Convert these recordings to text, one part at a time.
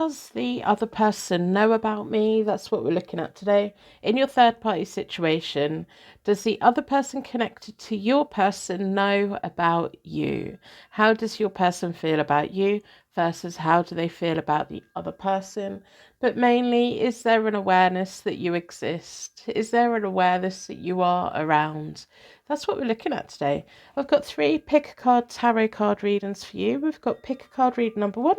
Does the other person know about me? That's what we're looking at today. In your third party situation, does the other person connected to your person know about you? How does your person feel about you versus how do they feel about the other person? But mainly, is there an awareness that you exist? Is there an awareness that you are around? That's what we're looking at today. I've got 3 pick a card tarot card readings for you. We've got pick a card read number 1,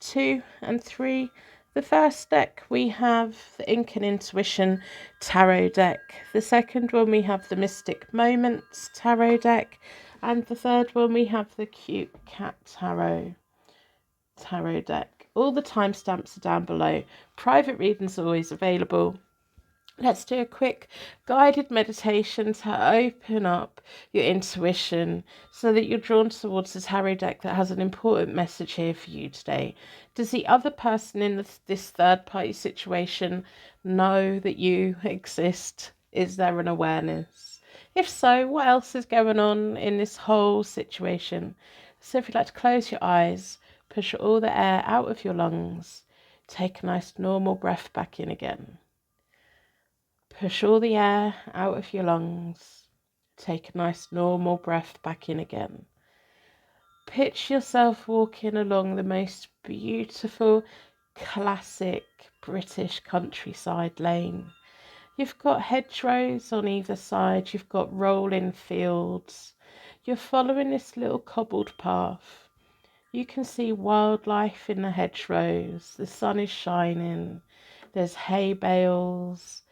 2 and 3. The first deck we have the Ink and Intuition Tarot deck. The second one we have the Mystic Moments Tarot deck. And the third one we have the Cute Cat Tarot deck. All the timestamps are down below. Private readings are always available. Let's do a quick guided meditation to open up your intuition so that you're drawn towards the tarot deck that has an important message here for you today. Does the other person in this third party situation know that you exist? Is there an awareness? If so, what else is going on in this whole situation? So if you'd like to close your eyes, push all the air out of your lungs, take a nice normal breath back in again. Push all the air out of your lungs. Take a nice normal breath back in again. Picture yourself walking along the most beautiful, classic British countryside lane. You've got hedgerows on either side. You've got rolling fields. You're following this little cobbled path. You can see wildlife in the hedgerows. The sun is shining. There's hay bales.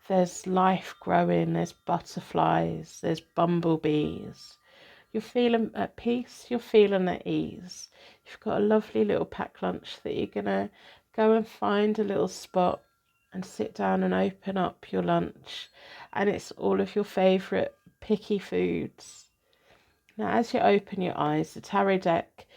There's life growing, there's butterflies, there's bumblebees. You're feeling at peace, you're feeling at ease. You've got a lovely little packed lunch that you're going to go and find a little spot and sit down and open up your lunch. And it's all of your favourite picky foods. Now, as you open your eyes, the tarot deck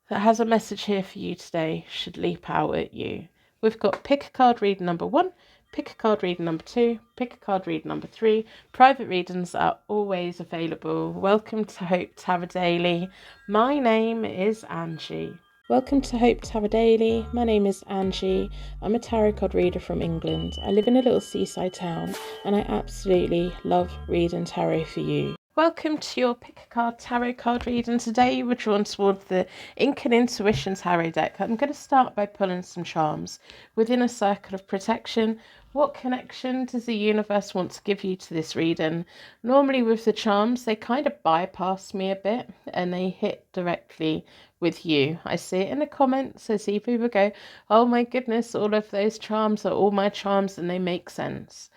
that has a message here for you today should leap out at you. We've got pick a card reading number 1, pick a card reading number 2, pick a card reading number 3. Private readings are always available. Welcome to Hope Tarot Daily. My name is Angie. Welcome to Hope Tarot Daily. My name is Angie. I'm a tarot card reader from England. I live in a little seaside town and I absolutely love reading tarot for you. Welcome to your pick a card tarot card reading. Today you were drawn towards the Ink and Intuition tarot deck. I'm going to start by pulling some charms. Within a circle of protection, what connection does the universe want to give you to this reading? Normally with the charms, they kind of bypass me a bit and they hit directly with you. I see it in the comments. I see people go, oh my goodness, all of those charms are all my charms and they make sense.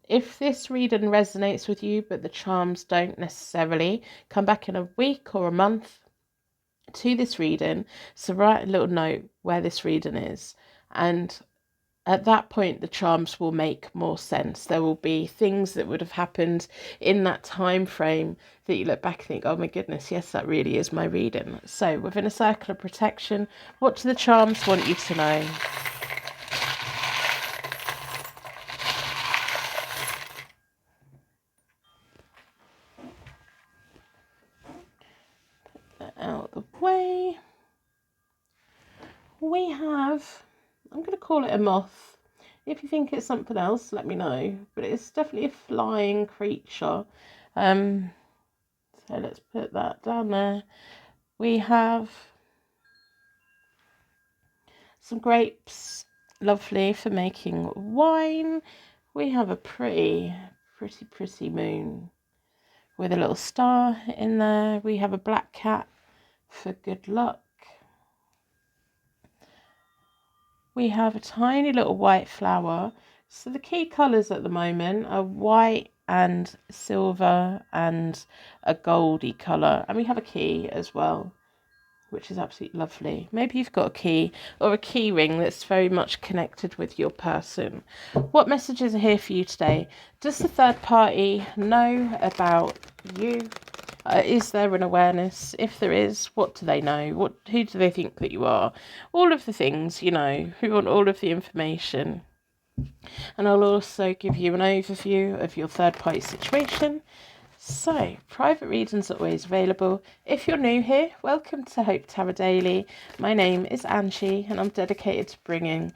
If this reading resonates with you, but the charms don't necessarily, come back in a week or a month to this reading. So write a little note where this reading is. And at that point, the charms will make more sense. There will be things that would have happened in that time frame that you look back and think, oh my goodness, yes, that really is my reading. So within a circle of protection, what do the charms want you to know? Out of the way. We have, I'm going to call it a moth. If you think it's something else, let me know. But it's definitely a flying creature. So let's put that down there. We have some grapes, lovely for making wine. We have a pretty moon with a little star in there. We have a black cat for good luck. We have a tiny little white flower. So the key colours at the moment are white and silver and a goldy colour. And we have a key as well, which is absolutely lovely. Maybe you've got a key or a key ring that's very much connected with your person. What messages are here for you today? Does the third party know about you? Is there an awareness? If there is, what do they know? Who do they think that you are? All of the things, you know, we want all of the information. And I'll also give you an overview of your third party situation. So, private readings are always available. If you're new here, welcome to Hope Tarot Daily. My name is Angie and I'm dedicated to bringing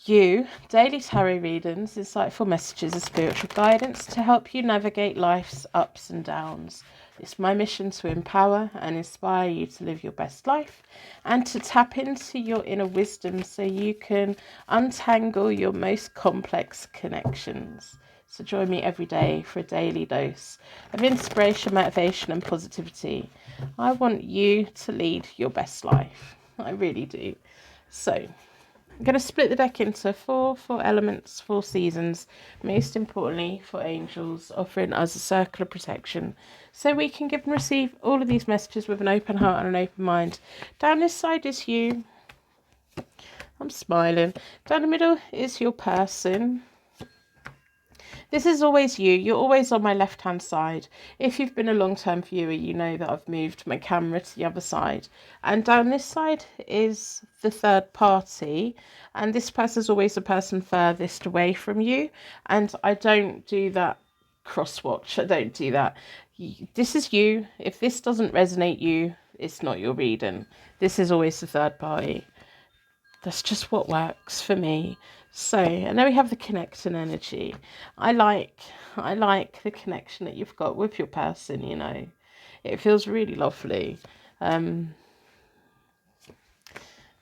you daily tarot readings, insightful messages of spiritual guidance to help you navigate life's ups and downs. It's my mission to empower and inspire you to live your best life and to tap into your inner wisdom so you can untangle your most complex connections. So join me every day for a daily dose of inspiration, motivation and positivity. I want you to lead your best life. I really do. So I'm going to split the deck into four elements, 4 seasons, most importantly for angels, offering us a circle of protection so we can give and receive all of these messages with an open heart and an open mind. Down this side is you. I'm smiling. Down the middle is your person. This is always you. You're always on my left-hand side. If you've been a long-term viewer, you know that I've moved my camera to the other side. And down this side is the third party. And this person is always the person furthest away from you. And I don't do that cross-watch. I don't do that. This is you. If this doesn't resonate you, it's not your reading. This is always the third party. That's just what works for me. So, and then we have the connecting energy. I like the connection that you've got with your person, you know. It feels really lovely.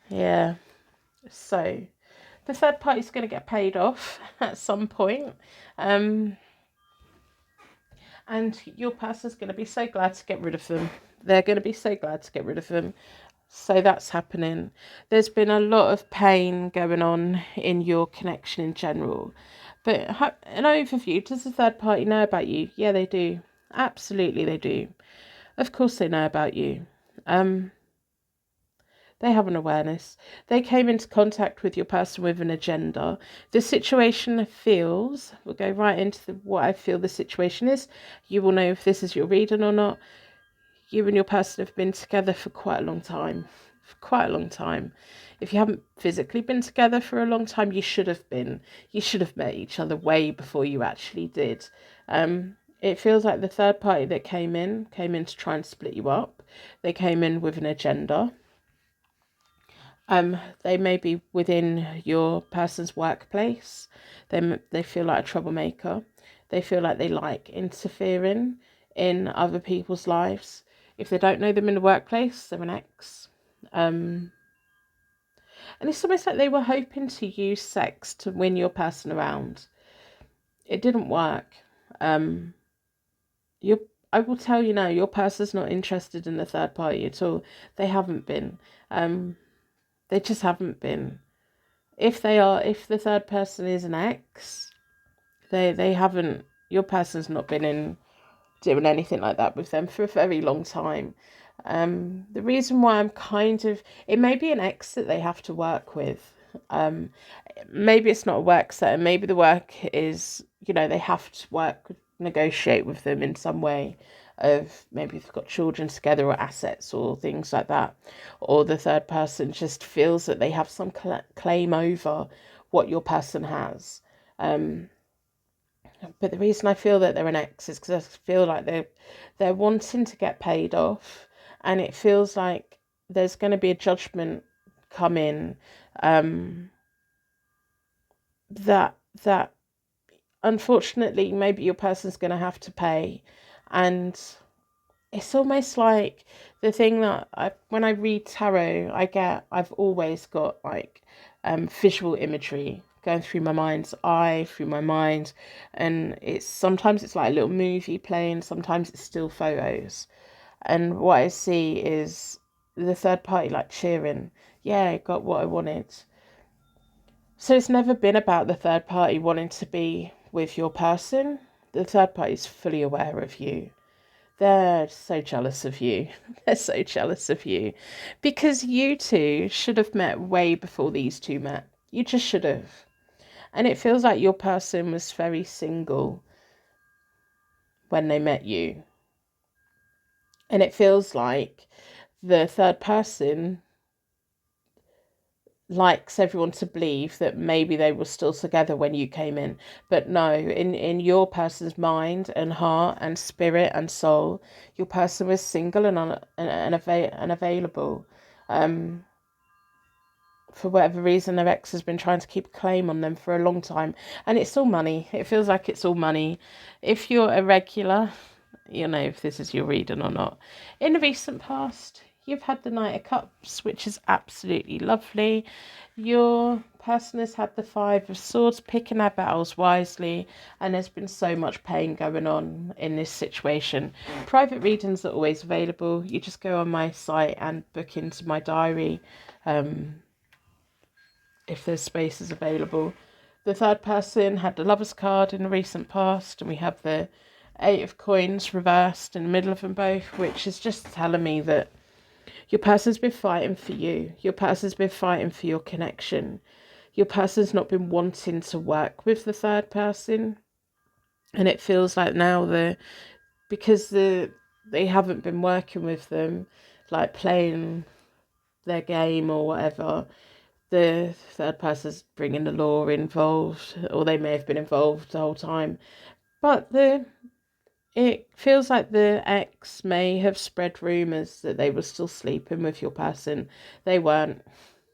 Yeah. So, the third party is going to get paid off at some point. And your person's going to be so glad to get rid of them. They're going to be so glad to get rid of them. So that's happening. There's been a lot of pain going on in your connection in general. But an overview, does the third party know about you? Yeah, they do. Absolutely, they do. Of course they know about you. They have an awareness. They came into contact with your person with an agenda. The situation feels, we'll go right into what I feel the situation is. You will know if this is your reading or not. You and your person have been together for quite a long time. If you haven't physically been together for a long time, you should have been. You should have met each other way before you actually did. It feels like the third party that came in to try and split you up. They came in with an agenda. They may be within your person's workplace. They feel like a troublemaker. They feel like they like interfering in other people's lives. If they don't know them in the workplace, they're an ex. And it's almost like they were hoping to use sex to win your person around. It didn't work. I will tell you now, your person's not interested in the third party at all. They haven't been. They just haven't been. If the third person is an ex, they haven't. Your person's not been in doing anything like that with them for a very long time. The reason why I'm it may be an ex that they have to work with. Maybe it's not a work setting. Maybe the work is, they have to negotiate with them in some way of maybe if they've got children together or assets or things like that. Or the third person just feels that they have some claim over what your person has. But the reason I feel that they're an ex is because I feel like they're wanting to get paid off, and it feels like there's going to be a judgment come in that unfortunately maybe your person's going to have to pay. And it's almost like the thing that when I read tarot, I've always got like visual imagery going through my mind's eye, through my mind, and sometimes it's like a little movie playing, sometimes it's still photos, and what I see is the third party like cheering, yeah, I got what I wanted. So it's never been about the third party wanting to be with your person. The third party is fully aware of you. They're so jealous of you. They're so jealous of you because you two should have met way before these two met. You just should have. And it feels like your person was very single when they met you. And it feels like the third person, likes everyone to believe that maybe they were still together when you came in. But no, in your person's mind and heart and spirit and soul, your person was single and unavailable. For whatever reason, their ex has been trying to keep a claim on them for a long time. And it's all money. It feels like it's all money. If you're a regular, you know if this is your reading or not. In the recent past, you've had the Knight of Cups, which is absolutely lovely. Your person has had the Five of Swords, picking their battles wisely, and there's been so much pain going on in this situation. Private readings are always available. You just go on my site and book into my diary. If there's spaces available. The third person had the Lover's card in the recent past, and we have the Eight of Coins reversed in the middle of them both, which is just telling me that your person's been fighting for you. Your person's been fighting for your connection. Your person's not been wanting to work with the third person. And it feels like now because they haven't been working with them, like playing their game or whatever, the third person's bringing the law involved, or they may have been involved the whole time. But it feels like the ex may have spread rumours that they were still sleeping with your person. They weren't.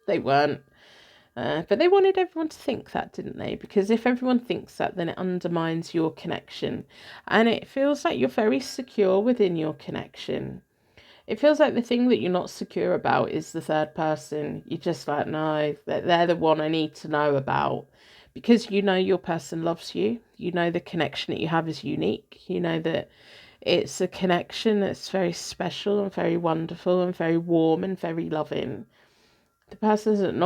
They weren't. But they wanted everyone to think that, didn't they? Because if everyone thinks that, then it undermines your connection. And it feels like you're very secure within your connection. It feels like the thing that you're not secure about is the third person. You're just like, no, they're the one I need to know about. Because you know your person loves you. You know the connection that you have is unique. You know that it's a connection that's very special and very wonderful and very warm and very loving. The person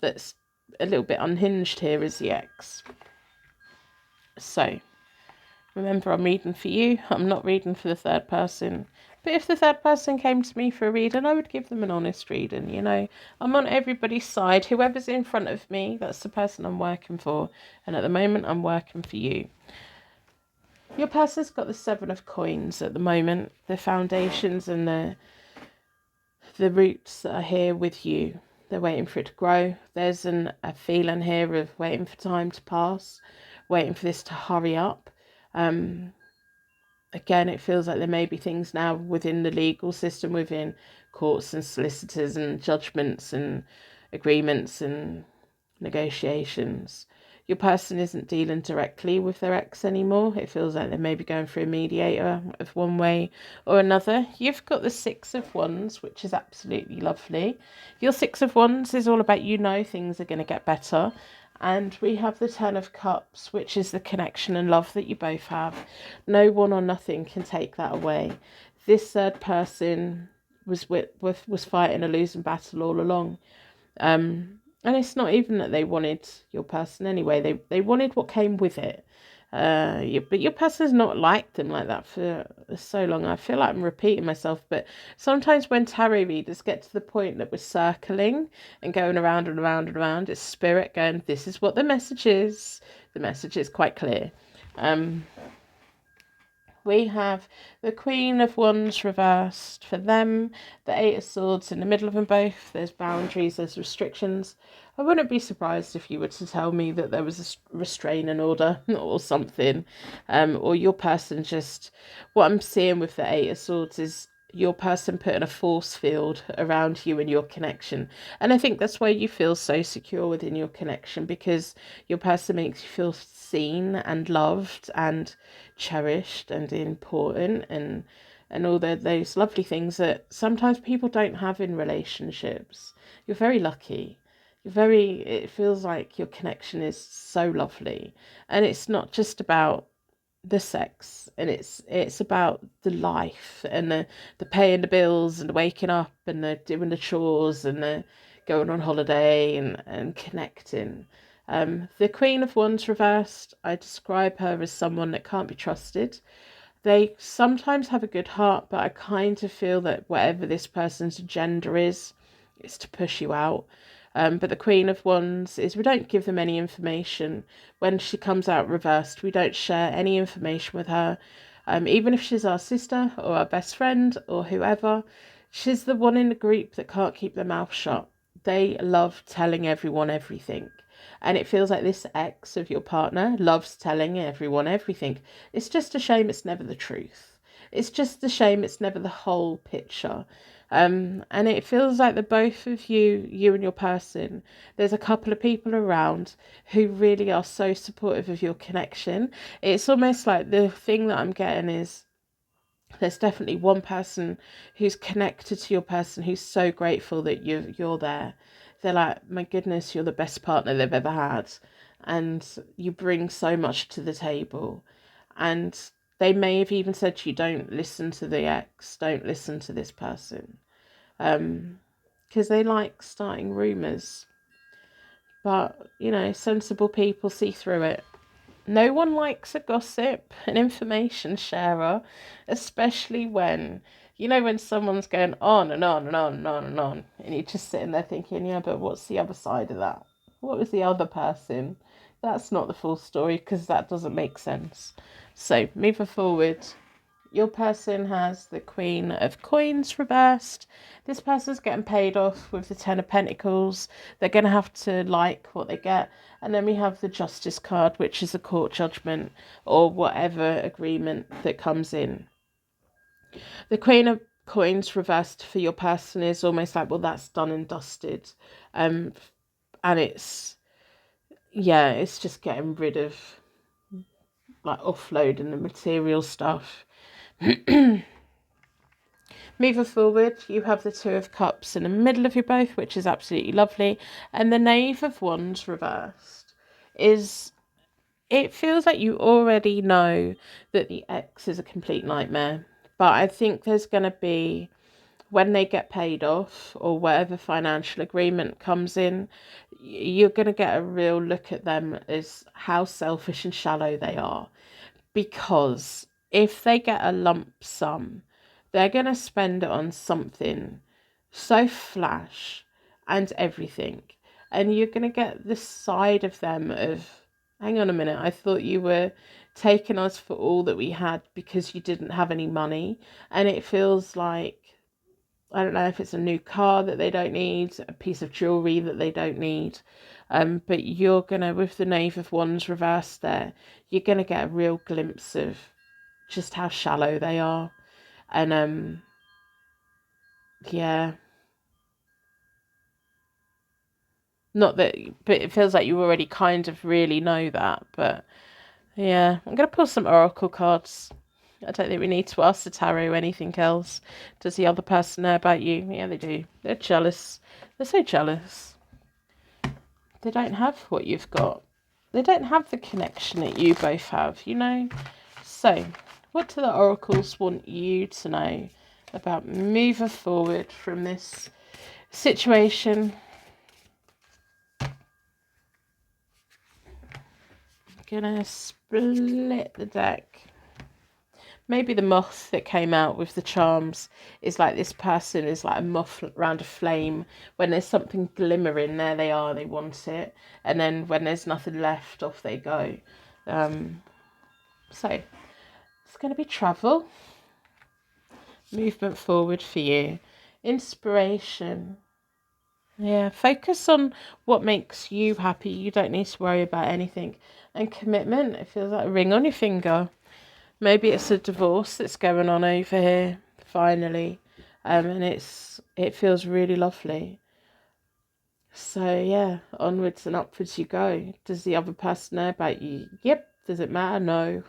that's a little bit unhinged here is the ex. So, remember, I'm reading for you. I'm not reading for the third person. But if the third person came to me for a reading, I would give them an honest reading, you know. I'm on everybody's side. Whoever's in front of me, that's the person I'm working for. And at the moment, I'm working for you. Your person's got the Seven of Coins at the moment. The foundations and the roots that are here with you. They're waiting for it to grow. There's a feeling here of waiting for time to pass, waiting for this to hurry up. Again, it feels like there may be things now within the legal system, within courts and solicitors and judgments and agreements and negotiations. Your person isn't dealing directly with their ex anymore. It feels like they may be going through a mediator of one way or another. You've got the Six of Wands, which is absolutely lovely. Your Six of Wands is all about, you know, things are going to get better. And we have the Ten of Cups, which is the connection and love that you both have. No one or nothing can take that away. This third person was fighting a losing battle all along. And it's not even that they wanted your person anyway. They wanted what came with it. But your person's not liked them like that for so long. I feel like I'm repeating myself, but sometimes when tarot readers get to the point that we're circling and going around and around and around, it's spirit going, this is what the message is. The message is quite clear. We have the Queen of Wands reversed for them, the Eight of Swords in the middle of them both. There's boundaries, there's restrictions. I wouldn't be surprised if you were to tell me that there was a restraining order or something, or your person just, what I'm seeing with the Eight of Swords is your person putting a force field around you and your connection. And I think that's why you feel so secure within your connection, because your person makes you feel seen and loved and cherished and important and all those lovely things that sometimes people don't have in relationships. You're very lucky. It feels like your connection is so lovely. And it's not just about the sex, and it's about the life and the paying the bills and the waking up and the doing the chores and the going on holiday and connecting. The Queen of Wands reversed, I describe her as someone that can't be trusted. They sometimes have a good heart, but I kind of feel that whatever this person's agenda is, it's to push you out. But the Queen of Wands is, we don't give them any information. When she comes out reversed, we don't share any information with her. Even if she's our sister or our best friend or whoever, she's the one in the group that can't keep their mouth shut. they love telling everyone everything. And it feels like this ex of your partner loves telling everyone everything. It's just a shame it's never the truth. It's just a shame it's never the whole picture. And it feels like the both of you and your person, there's a couple of people around who really are so supportive of your connection. It's almost like the thing that I'm getting is there's definitely one person who's connected to your person who's so grateful that you're there. They're like, my goodness, you're the best partner they've ever had, and you bring so much to the table. And they may have even said to you, don't listen to the ex, don't listen to this person, because they like starting rumours. But sensible people see through it. No one likes a gossip, an information sharer, especially when someone's going on and on and on and on and on, and you're just sitting there thinking, yeah, but what's the other side of that? What was the other person? That's not the full story, because that doesn't make sense. So, moving forward, your person has the Queen of Coins reversed. This person's getting paid off with the Ten of Pentacles. They're going to have to like what they get. And then we have the Justice card, which is a court judgment or whatever agreement that comes in. The Queen of Coins reversed for your person is almost like, well, that's done and dusted. And it's just getting rid of, like, offloading the material stuff. Moving forward, you have the Two of Cups in the middle of you both, which is absolutely lovely. And the Knave of Wands reversed it feels like you already know that the ex is a complete nightmare. But I think there's going to be, when they get paid off or whatever financial agreement comes in, you're going to get a real look at them as how selfish and shallow they are. Because if they get a lump sum, they're going to spend it on something so flash and everything. And you're going to get this side of them of, hang on a minute, I thought you were taking us for all that we had because you didn't have any money. And it feels like, I don't know if it's a new car that they don't need, a piece of jewellery that they don't need. But you're going to, with the Knave of Wands reversed there, you're going to get a real glimpse of just how shallow they are. And, yeah. Not that, but it feels like you already kind of really know that. But, yeah. I'm going to pull some oracle cards. I don't think we need to ask the tarot anything else. Does the other person know about you? Yeah, they do. They're jealous. They're so jealous. They don't have what you've got. They don't have the connection that you both have, So, what do the oracles want you to know about moving forward from this situation? I'm gonna split the deck. Maybe the moth that came out with the charms is like, this person is like a moth around a flame. When there's something glimmering, there they are, they want it. And then when there's nothing left, off they go. So it's going to be travel. Movement forward for you. Inspiration. Yeah, focus on what makes you happy. You don't need to worry about anything. And commitment, it feels like a ring on your finger. Maybe it's a divorce that's going on over here, finally. And it feels really lovely. So, yeah, onwards and upwards you go. Does the other person know about you? Yep. Does it matter? No.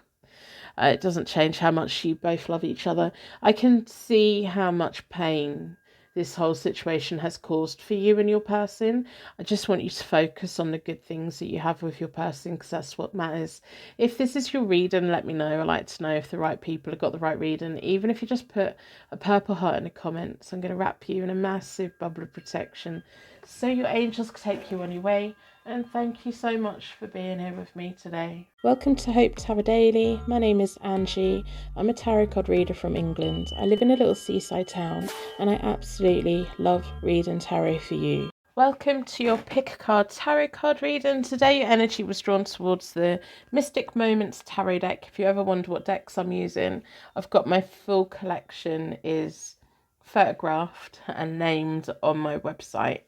It doesn't change how much you both love each other. I can see how much pain this whole situation has caused for you and your person. I just want you to focus on the good things that you have with your person, because that's what matters. If this is your reading, let me know. I like to know if the right people have got the right reading. Even if you just put a purple heart in the comments, I'm going to wrap you in a massive bubble of protection so your angels can take you on your way. And thank you so much for being here with me today. Welcome to Hope Tarot Daily. My name is Angie. I'm a tarot card reader from England. I live in a little seaside town and I absolutely love reading tarot for you. Welcome to your Pick a Card tarot card reading. Today your energy was drawn towards the Mystic Moments tarot deck. If you ever wonder what decks I'm using, I've got my full collection is photographed and named on my website.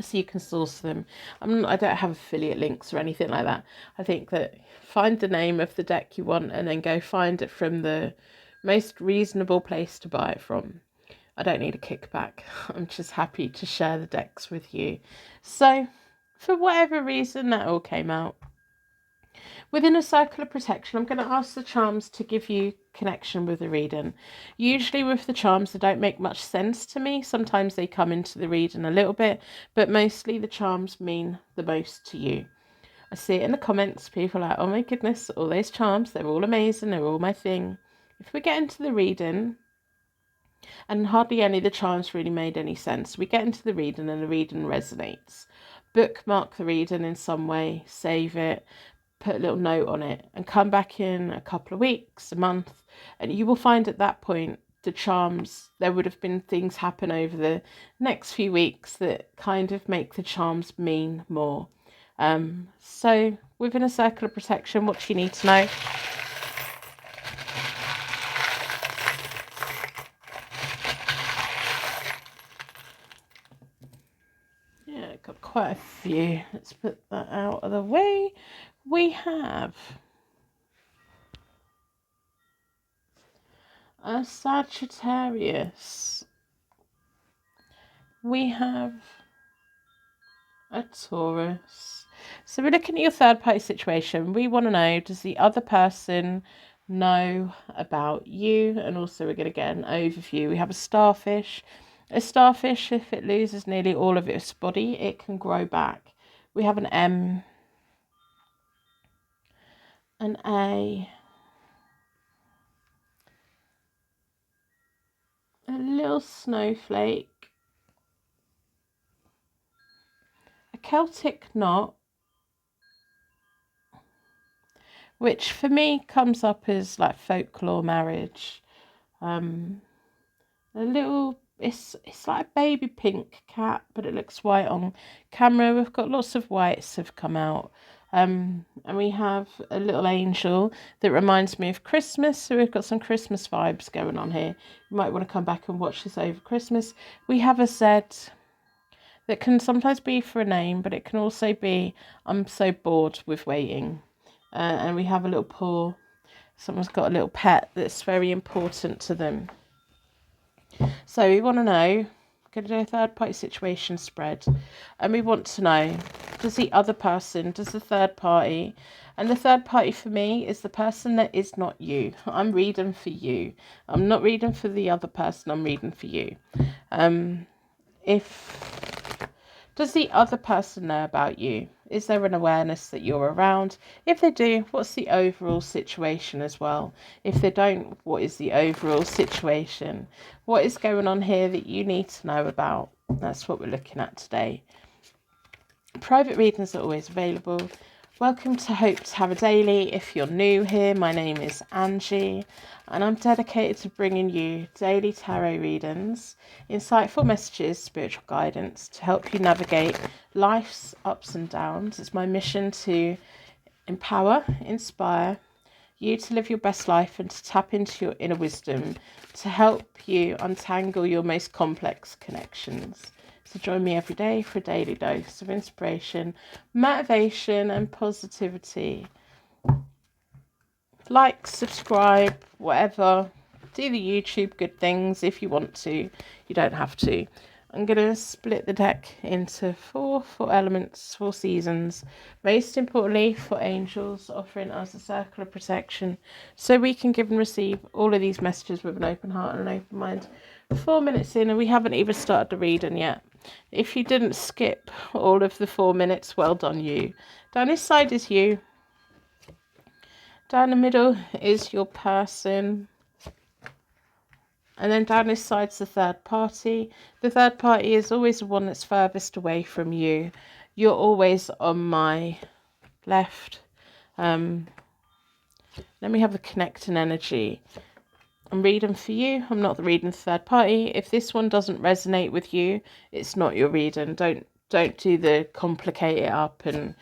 so you can source them. I don't have affiliate links or anything like that. I think that find the name of the deck you want and then go find it from the most reasonable place to buy it from. I don't need a kickback. I'm just happy to share the decks with you. So, for whatever reason, that all came out. Within a circle of protection, I'm going to ask the charms to give you connection with the reading. Usually with the charms, they don't make much sense to me. Sometimes they come into the reading a little bit, but mostly the charms mean the most to you. I see it in the comments. People are like, oh my goodness, all those charms, they're all amazing, they're all my thing. If we get into the reading, and hardly any of the charms really made any sense, we get into the reading and the reading resonates. Bookmark the reading in some way, save it, put a little note on it, and come back in a couple of weeks, a month, and you will find at that point the charms, there would have been things happen over the next few weeks that kind of make the charms mean more. So within a circle of protection, what do you need to know? Yeah, got quite a few. Let's put that out of the way. We have a Sagittarius. We have a Taurus. So we're looking at your third party situation. We want to know, does the other person know about you? And also we're going to get an overview. We have a starfish. A starfish, if it loses nearly all of its body, it can grow back. We have an M, an A, a little snowflake, a Celtic knot, which for me comes up as like folklore marriage. A little, it's like a baby pink cat, but it looks white on camera. We've got lots of whites have come out. And we have a little angel that reminds me of Christmas. So we've got some Christmas vibes going on here. You might want to come back and watch this over Christmas. We have a Z that can sometimes be for a name, but it can also be, I'm so bored with waiting. And we have a little paw. Someone's got a little pet that's very important to them. So we want to know, going to do a third party situation spread, and we want to know, does the other person, does the third party, and the third party for me is the person that is not you. I'm reading for you. I'm not reading for the other person, I'm reading for you. Does the other person know about you? Is there an awareness that you're around? If they do, what's the overall situation as well? If they don't, what is the overall situation? What is going on here that you need to know about? That's what we're looking at today. Private readings are always available. Welcome to Hope to Have a Daily. If you're new here, my name is Angie, and I'm dedicated to bringing you daily tarot readings, insightful messages, spiritual guidance to help you navigate life's ups and downs. It's my mission to empower, inspire you to live your best life and to tap into your inner wisdom to help you untangle your most complex connections. So join me every day for a daily dose of inspiration, motivation and positivity. Like, subscribe, whatever. Do the YouTube good things if you want to. You don't have to. I'm going to split the deck into four elements, 4 seasons. Most importantly, for angels, offering us a circle of protection so we can give and receive all of these messages with an open heart and an open mind. 4 minutes in and we haven't even started the reading yet. If you didn't skip all of the 4 minutes, well done you. Down this side is you. Down the middle is your person. And then down this side's the third party. The third party is always the one that's furthest away from you. You're always on my left. Then we have the connecting energy. I'm reading for you. I'm not reading the third party. If this one doesn't resonate with you, it's not your reading. Don't do the complicate it up and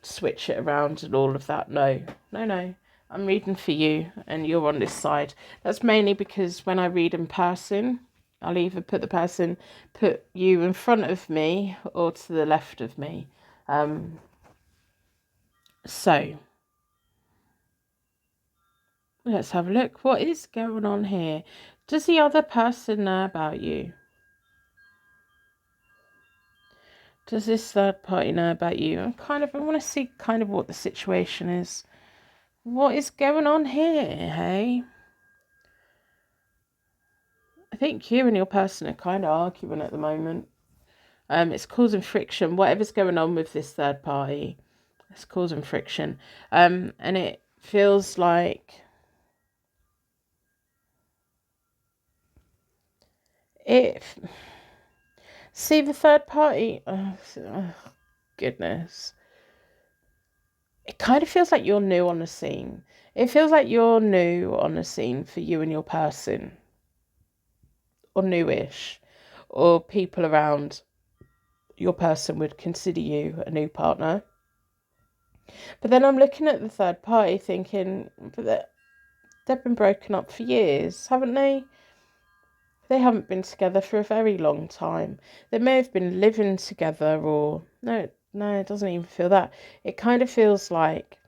switch it around and all of that. No. I'm reading for you and you're on this side. That's mainly because when I read in person, I'll either put you in front of me or to the left of me. So let's have a look. What is going on here? Does the other person know about you? Does this third party know about you? I want to see kind of what the situation is. What is going on here, hey? I think you and your person are kind of arguing at the moment. It's causing friction. Whatever's going on with this third party, it's causing friction. And it feels like it. See the third party. Oh, goodness. It kind of feels like you're new on the scene. It feels like you're new on the scene for you and your person, or newish, or people around your person would consider you a new partner. But then I'm looking at the third party thinking, but they've been broken up for years, haven't they? They haven't been together for a very long time. They may have been living together, or no, it doesn't even feel that. It kind of feels like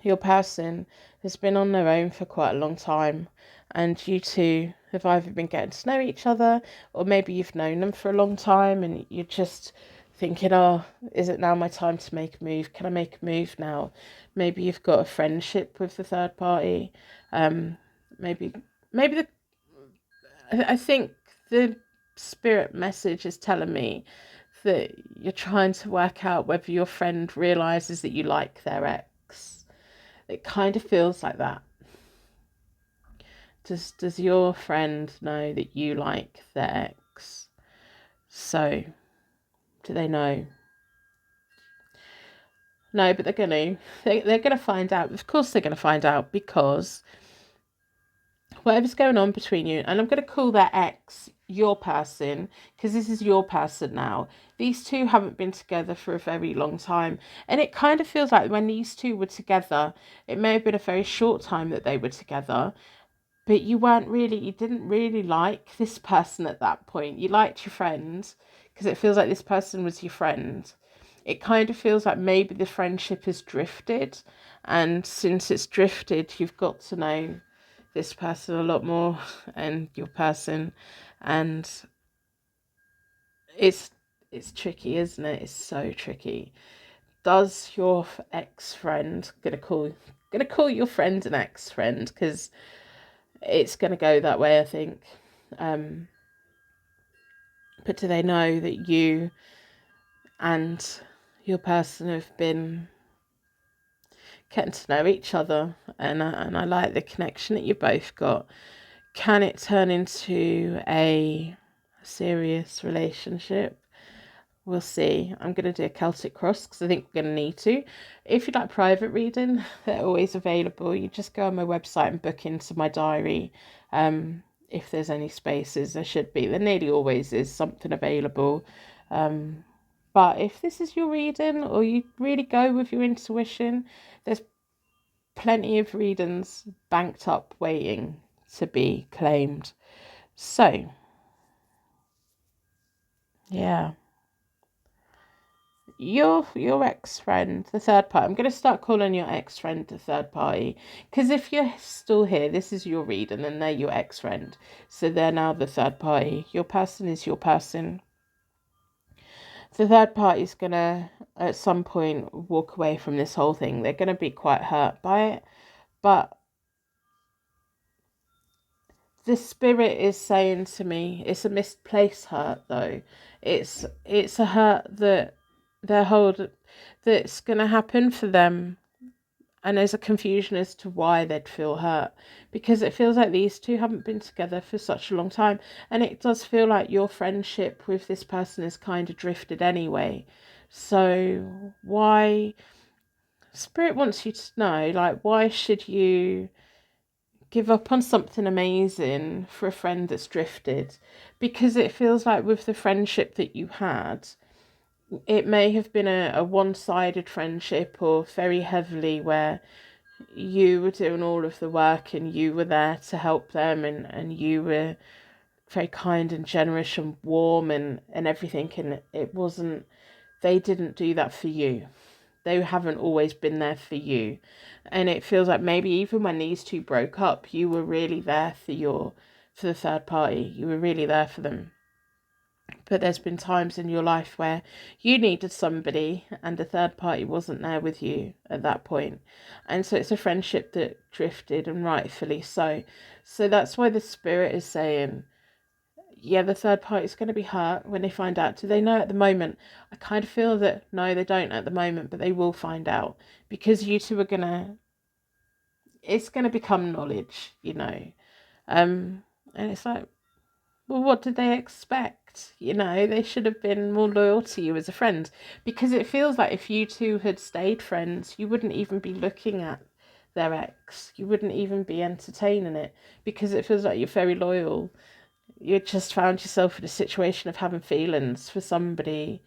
your person has been on their own for quite a long time, and you two have either been getting to know each other, or maybe you've known them for a long time and you're just thinking, oh, is it now my time to make a move? Can I make a move now? Maybe you've got a friendship with the third party. Maybe I think the spirit message is telling me that you're trying to work out whether your friend realizes that you like their ex. It kind of feels like that. Does your friend know that you like their ex? So, do they know? No, but they're gonna. They're gonna find out. Of course, they're gonna find out, because whatever's going on between you, and I'm going to call that ex your person, because this is your person now. These two haven't been together for a very long time, and it kind of feels like when these two were together, it may have been a very short time that they were together, but you didn't really like this person at that point. You liked your friend, because it feels like this person was your friend. It kind of feels like maybe the friendship has drifted, and since it's drifted, you've got to know this person a lot more, and your person, and it's tricky, isn't it? It's so tricky. Does your ex-friend, gonna call your friend an ex-friend, because it's gonna go that way, I think. But do they know that you and your person have been getting to know each other, and I like the connection that you both got? Can it turn into a serious relationship? We'll see. I'm going to do a Celtic cross because I think we're going to need to. If you'd like private reading, they're always available. You just go on my website and book into my diary. If there's any spaces, there should be. There nearly always is something available. But if this is your reading, or you really go with your intuition, there's plenty of readings banked up waiting to be claimed. So, yeah. Your ex-friend, the third party. I'm going to start calling your ex-friend the third party, because if you're still here, this is your reading and they're your ex-friend, so they're now the third party. Your person is your person. The third party is going to at some point walk away from this whole thing. They're going to be quite hurt by it, but the spirit is saying to me, it's a misplaced hurt though. It's a hurt that that's going to happen for them, and there's a confusion as to why they'd feel hurt, because it feels like these two haven't been together for such a long time, and it does feel like your friendship with this person has kind of drifted anyway. So why, spirit wants you to know, like, why should you give up on something amazing for a friend that's drifted? Because it feels like with the friendship that you had, it may have been a one-sided friendship, or very heavily where you were doing all of the work and you were there to help them, and you were very kind and generous and warm and everything, and it wasn't, they didn't do that for you. They haven't always been there for you. And it feels like maybe even when these two broke up, you were really there for the third party. You were really there for them. But there's been times in your life where you needed somebody and the third party wasn't there with you at that point. And so it's a friendship that drifted, and rightfully so. So that's why the spirit is saying, yeah, the third party is going to be hurt when they find out. Do they know at the moment? I kind of feel that no, they don't at the moment, but they will find out, because you two are going to, it's going to become knowledge, and it's like, well, what did they expect? They should have been more loyal to you as a friend, because it feels like if you two had stayed friends, you wouldn't even be looking at their ex. You wouldn't even be entertaining it, because it feels like you're very loyal. You just found yourself in a situation of having feelings for somebody.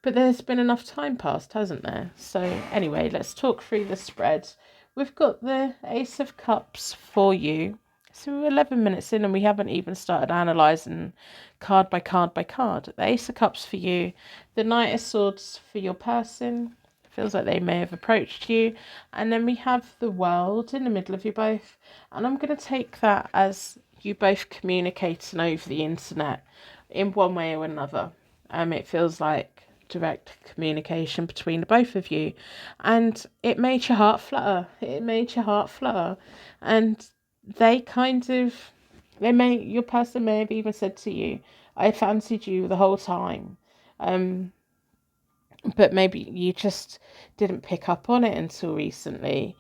But there's been enough time passed, hasn't there? So anyway, let's talk through the spread. We've got the Ace of Cups for you. So we're 11 minutes in and we haven't even started analysing card by card by card. The Ace of Cups for you. The Knight of Swords for your person. Feels like they may have approached you. And then we have the World in the middle of you both. And I'm going to take that as you both communicating over the internet in one way or another. It feels like direct communication between the both of you, and it made your heart flutter. And your person may have even said to you, I fancied you the whole time, but maybe you just didn't pick up on it until recently.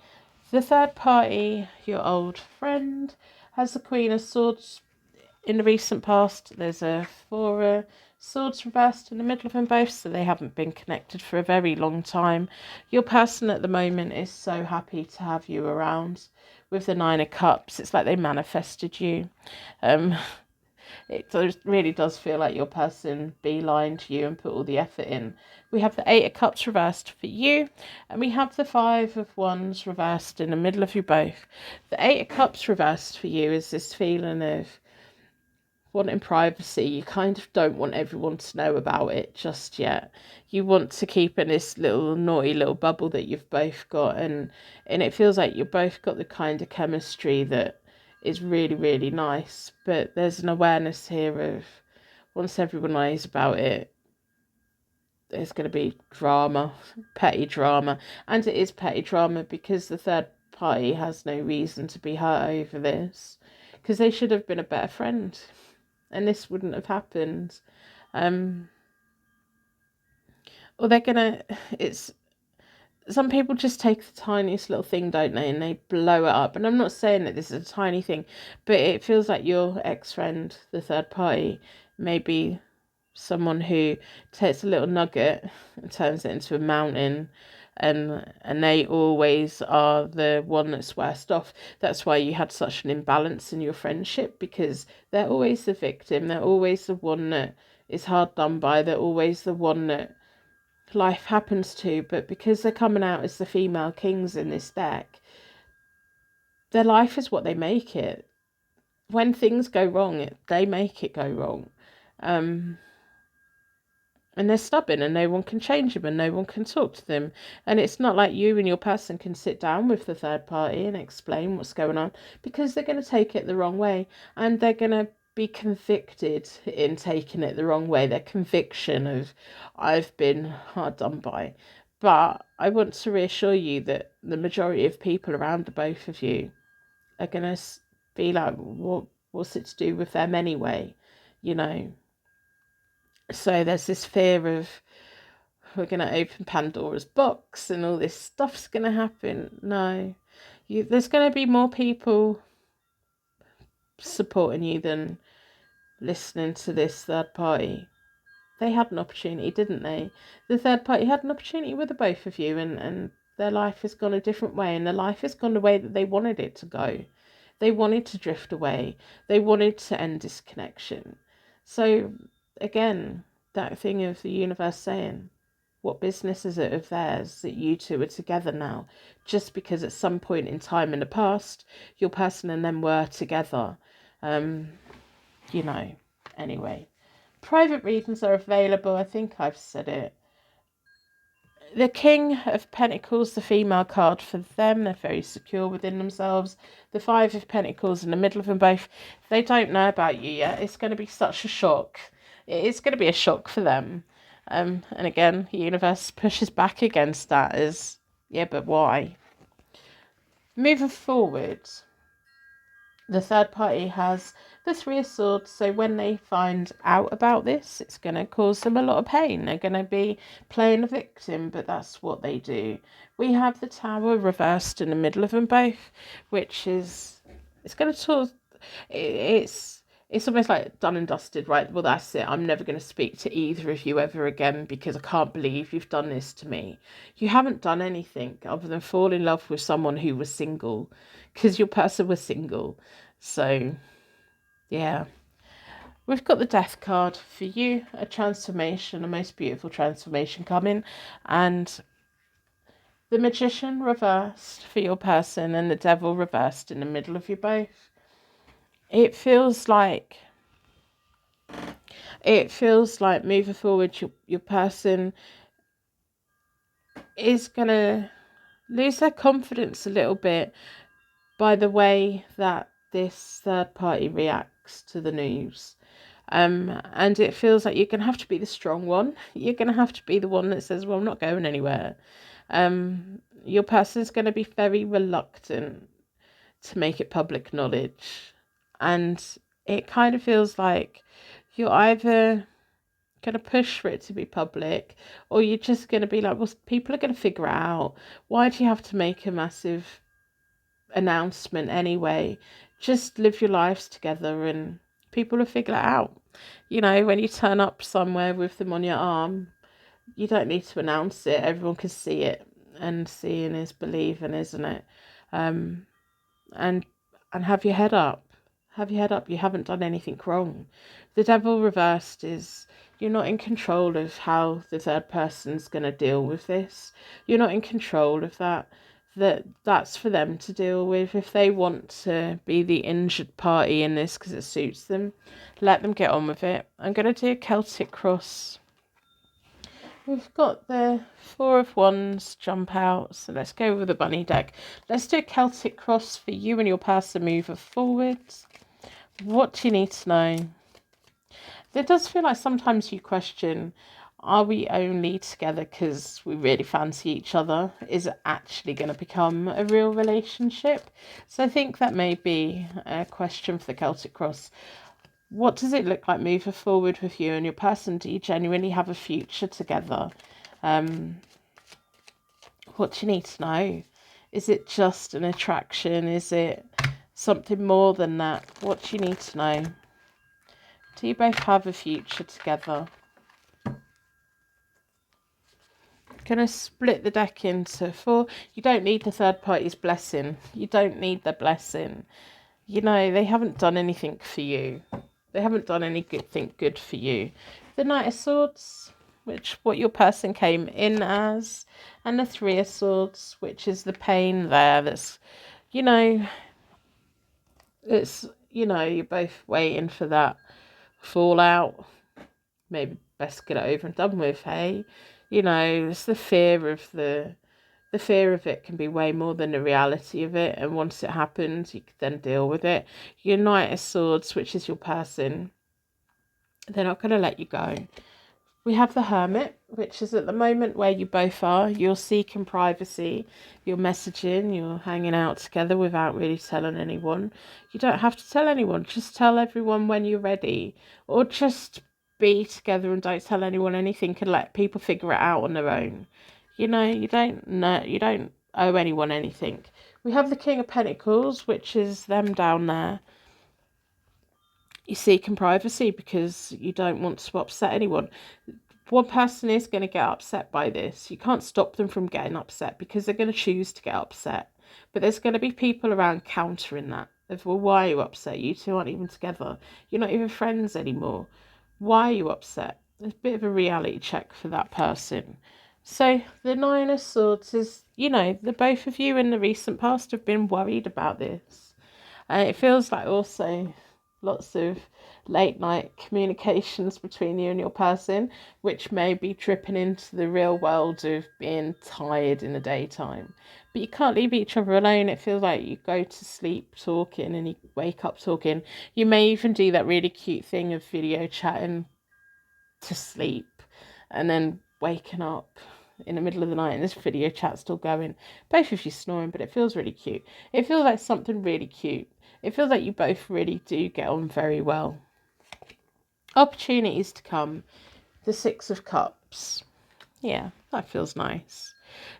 The third party, your old friend, has the Queen of Swords. In the recent past, there's a Four of Swords reversed in the middle of them both, so they haven't been connected for a very long time. Your person at the moment is so happy to have you around. With the Nine of Cups, it's like they manifested you. It really does feel like your person beelined you and put all the effort in. We have the Eight of Cups reversed for you, and we have the Five of Wands reversed in the middle of you both. The Eight of Cups reversed for you is this feeling of wanting privacy. You kind of don't want everyone to know about it just yet. You want to keep in this little naughty little bubble that you've both got, and it feels like you've both got the kind of chemistry that is really, really nice. But there's an awareness here of once everyone knows about it, there's going to be drama, petty drama. And it is petty drama because the third party has no reason to be hurt over this, because they should have been a better friend and this wouldn't have happened. Or they're gonna, it's, some people just take the tiniest little thing, don't they, and they blow it up. And I'm not saying that this is a tiny thing, but it feels like your ex-friend, the third party, may be someone who takes a little nugget and turns it into a mountain, and they always are the one that's worst off. That's why you had such an imbalance in your friendship, because they're always the victim. They're always the one that is hard done by. They're always the one that life happens to, but because they're coming out as the female kings in this deck, their life is what they make it. When things go wrong, they make it go wrong. And they're stubborn and no one can change them and no one can talk to them. And it's not like you and your person can sit down with the third party and explain what's going on, because they're going to take it the wrong way and they're going to be convicted in taking it the wrong way. Their conviction of, I've been hard done by. But I want to reassure you that the majority of people around the both of you are going to be like, what's it to do with them anyway? So there's this fear of, we're going to open Pandora's box and all this stuff's going to happen. No, there's going to be more people supporting you than listening to this third party. They had an opportunity, didn't they? The third party had an opportunity with the both of you, and their life has gone a different way, and their life has gone the way that they wanted it to go. They wanted to drift away. They wanted to end this connection. So again, that thing of the universe saying, what business is it of theirs that you two are together now? Just because at some point in time in the past, your person and them were together. you know. Anyway, private readings are available. I think I've said it. The King of Pentacles, the female card for them, they're very secure within themselves. The Five of Pentacles in the middle of them both, they don't know about you yet. It's going to be such a shock. It is going to be a shock for them. And again, the universe pushes back against that as, yeah, but why? Moving forward, the third party has the Three of Swords, so when they find out about this, it's going to cause them a lot of pain. They're going to be playing a victim, but that's what they do. We have the Tower reversed in the middle of them both, which is, it's going to sort of, it's almost like done and dusted, right? Well, that's it. I'm never going to speak to either of you ever again because I can't believe you've done this to me. You haven't done anything other than fall in love with someone who was single, because your person was single. So, yeah. We've got the Death card for you, a transformation, a most beautiful transformation coming, and the Magician reversed for your person and the Devil reversed in the middle of you both. It feels like moving forward, your person is going to lose their confidence a little bit by the way that this third party reacts to the news. And it feels like you're going to have to be the strong one. You're going to have to be the one that says, well, I'm not going anywhere. Your person's going to be very reluctant to make it public knowledge. And it kind of feels like you're either going to push for it to be public, or you're just going to be like, well, people are going to figure it out. Why do you have to make a massive announcement anyway? Just live your lives together and people will figure it out. You know, when you turn up somewhere with them on your arm, you don't need to announce it. Everyone can see it, and seeing is believing, isn't it? And have your head up. Have your head up. You haven't done anything wrong. The Devil reversed is you're not in control of how the third person's going to deal with this. You're not in control of that. That's for them to deal with. If they want to be the injured party in this because it suits them, let them get on with it. I'm going to do a Celtic cross. We've got the Four of Wands jump out, so let's go with the bunny deck. Let's do a Celtic cross for you and your person moving forwards. What do you need to know? It does feel like sometimes you question, are we only together because we really fancy each other? Is it actually going to become a real relationship? So I think that may be a question for the Celtic cross. What does it look like moving forward with you and your person? Do you genuinely have a future together? What do you need to know? Is it just an attraction? Is it something more than that? What do you need to know? Do you both have a future together? Going to split the deck into four. You don't need the third party's blessing. You don't need their blessing. You know, they haven't done anything for you. They haven't done anything good for you. The Knight of Swords, which what your person came in as, and the Three of Swords, which is the pain there. That's, you know, it's, you know, you're both waiting for that fallout. Maybe best get it over and done with, hey? You know, it's the fear of the fear of it can be way more than the reality of it, and once it happens, you can then deal with it. Your Knight of Swords, which is your person, they're not going to let you go. We have the Hermit, which is at the moment where you both are. You're seeking privacy, you're messaging, you're hanging out together without really telling anyone. You don't have to tell anyone, just tell everyone when you're ready, or just be together and don't tell anyone anything and let people figure it out on their own. You know, you don't owe anyone anything. We have the King of Pentacles, which is them down there. You're seeking privacy because you don't want to upset anyone. One person is going to get upset by this. You can't stop them from getting upset because they're going to choose to get upset. But there's going to be people around countering that. Of, well, why are you upset? You two aren't even together. You're not even friends anymore. Why are you upset? There's a bit of a reality check for that person. So the Nine of Swords is, you know, the both of you in the recent past have been worried about this. And it feels like also lots of late night communications between you and your person, which may be tripping into the real world of being tired in the daytime. But you can't leave each other alone. It feels like you go to sleep talking and you wake up talking. You may even do that really cute thing of video chatting to sleep and then waking up in the middle of the night and this video chat's still going. Both of you snoring, but it feels really cute. It feels like something really cute. It feels like you both really do get on very well. Opportunities to come. The Six of Cups. Yeah, that feels nice.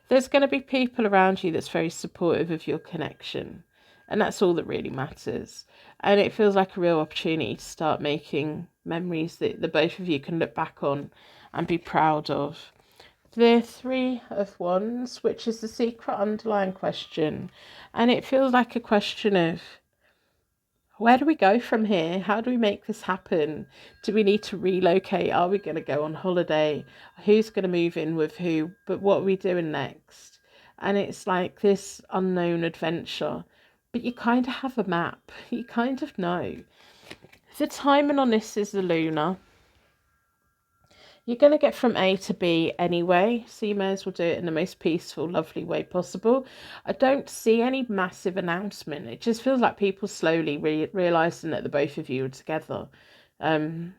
There's going to be people around you that's very supportive of your connection. And that's all that really matters. And it feels like a real opportunity to start making memories that the both of you can look back on and be proud of. The Three of Wands, which is the secret underlying question. And it feels like a question of, where do we go from here? How do we make this happen? Do we need to relocate? Are we going to go on holiday? Who's going to move in with who? But what are we doing next? And it's like this unknown adventure. But you kind of have a map. You kind of know. The timing on this is the lunar. You're going to get from A to B anyway, so you may as well do it in the most peaceful, lovely way possible. I don't see any massive announcement. It just feels like people slowly realising that the both of you are together. And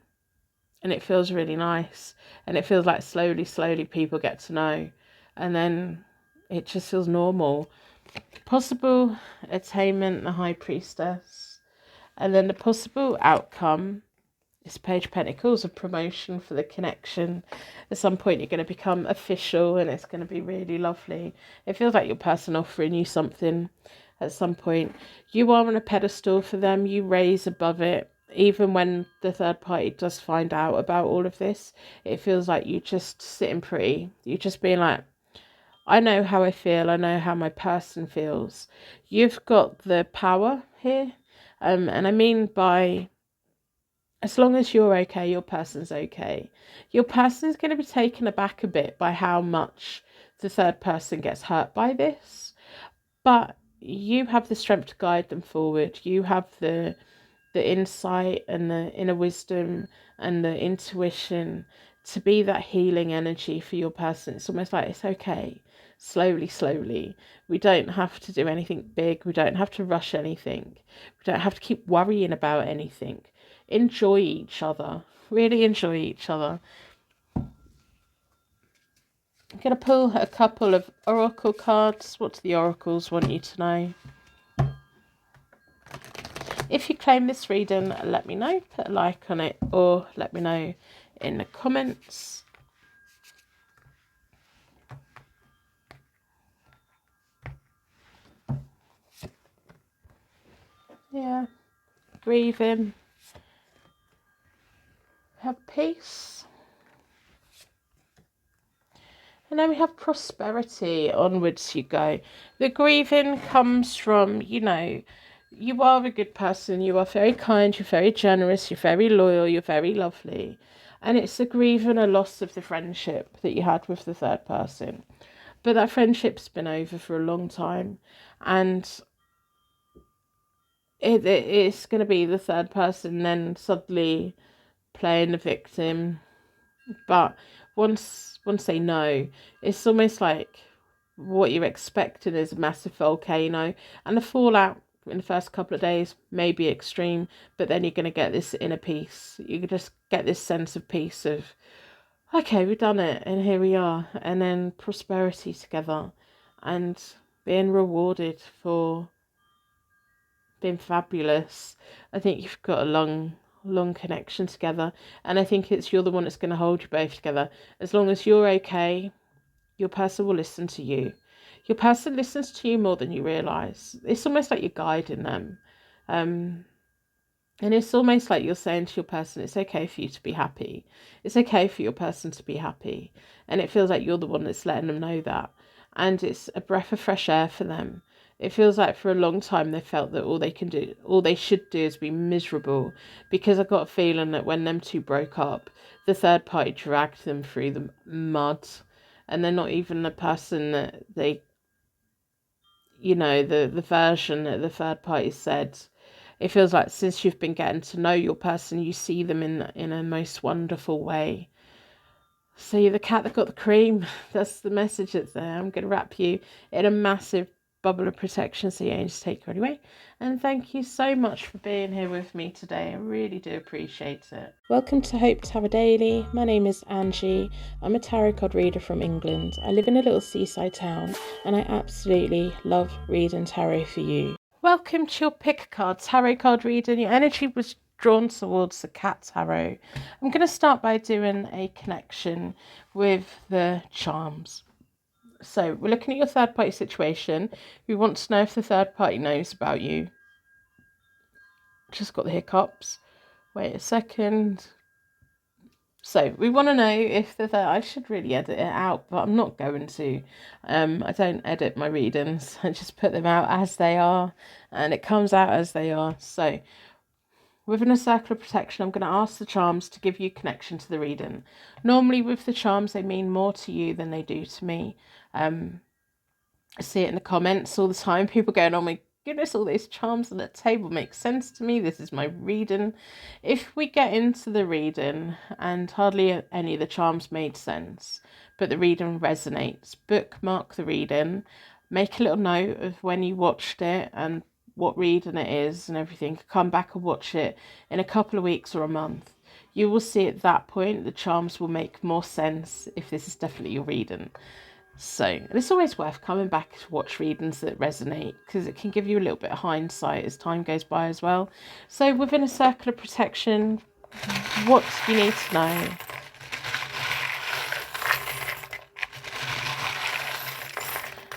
it feels really nice. And it feels like slowly people get to know. And then it just feels normal. Possible attainment, the High Priestess. And then the possible outcome, this Page of Pentacles, a promotion for the connection. At some point you're going to become official and it's going to be really lovely. It feels like your person offering you something at some point. You are on a pedestal for them. You raise above it. Even when the third party does find out about all of this, it feels like you just sitting pretty. You just being like, I know how I feel. I know how my person feels. You've got the power here. And I mean by, as long as you're okay, your person's okay. Your person's going to be taken aback a bit by how much the third person gets hurt by this. But you have the strength to guide them forward. You have the insight and the inner wisdom and the intuition to be that healing energy for your person. It's almost like, it's okay. Slowly. We don't have to do anything big. We don't have to rush anything. We don't have to keep worrying about anything. Enjoy each other. Really enjoy each other. I'm going to pull a couple of oracle cards. What do the oracles want you to know? If you claim this reading, let me know. Put a like on it or let me know in the comments. Yeah. Grieving. Have peace. And then we have prosperity. Onwards you go. The grieving comes from, you are a good person. You are very kind. You're very generous. You're very loyal. You're very lovely. And it's the grieving a loss of the friendship that you had with the third person. But that friendship's been over for a long time. And it's going to be the third person then suddenly playing the victim. But once they know, it's almost like what you're expecting is a massive volcano, and the fallout in the first couple of days may be extreme, but then you're going to get this inner peace. You just get this sense of peace of, okay, we've done it and here we are. And then prosperity together and being rewarded for being fabulous. I think you've got a long connection together, and I think you're the one that's going to hold you both together. As long as you're okay, your person will listen to you. Your person listens to you more than you realize. It's almost like you're guiding them, and it's almost like you're saying to your person, it's okay for you to be happy. It's okay for your person to be happy, and it feels like you're the one that's letting them know that, and it's a breath of fresh air for them. It feels like for a long time they felt that all they should do is be miserable, because I got a feeling that when them two broke up, the third party dragged them through the mud, and they're not even the person that they, the version that the third party said. It feels like since you've been getting to know your person, you see them in a most wonderful way. So you're the cat that got the cream. That's the message that's there. I'm going to wrap you in a massive bubble of protection so you just take her anyway. And thank you so much for being here with me today. I really do appreciate it. Welcome to Hope Tarot Daily. My name is Angie. I'm a tarot card reader from England. I live in a little seaside town and I absolutely love reading tarot for you. Welcome to your pick a card tarot card reading. Your energy was drawn towards the cat tarot. I'm going to start by doing a connection with the charms. So we're looking at your third party situation. We want to know if the third party knows about you. Just got the hiccups. Wait a second. So we want to know if the third... I should really edit it out, but I'm not going to. I don't edit my readings. I just put them out as they are, and it comes out as they are. So within a circle of protection, I'm going to ask the charms to give you connection to the reading. Normally with the charms, they mean more to you than they do to me. I see it in the comments all the time. People going, oh my goodness, all these charms on the table make sense to me. This is my reading. If we get into the reading and hardly any of the charms made sense, but the reading resonates, bookmark the reading, make a little note of when you watched it and what reading it is and everything. Come back and watch it in a couple of weeks or a month. You will see at that point the charms will make more sense if this is definitely your reading. So it's always worth coming back to watch readings that resonate because it can give you a little bit of hindsight as time goes by as well. So within a circle of protection, what do you need to know?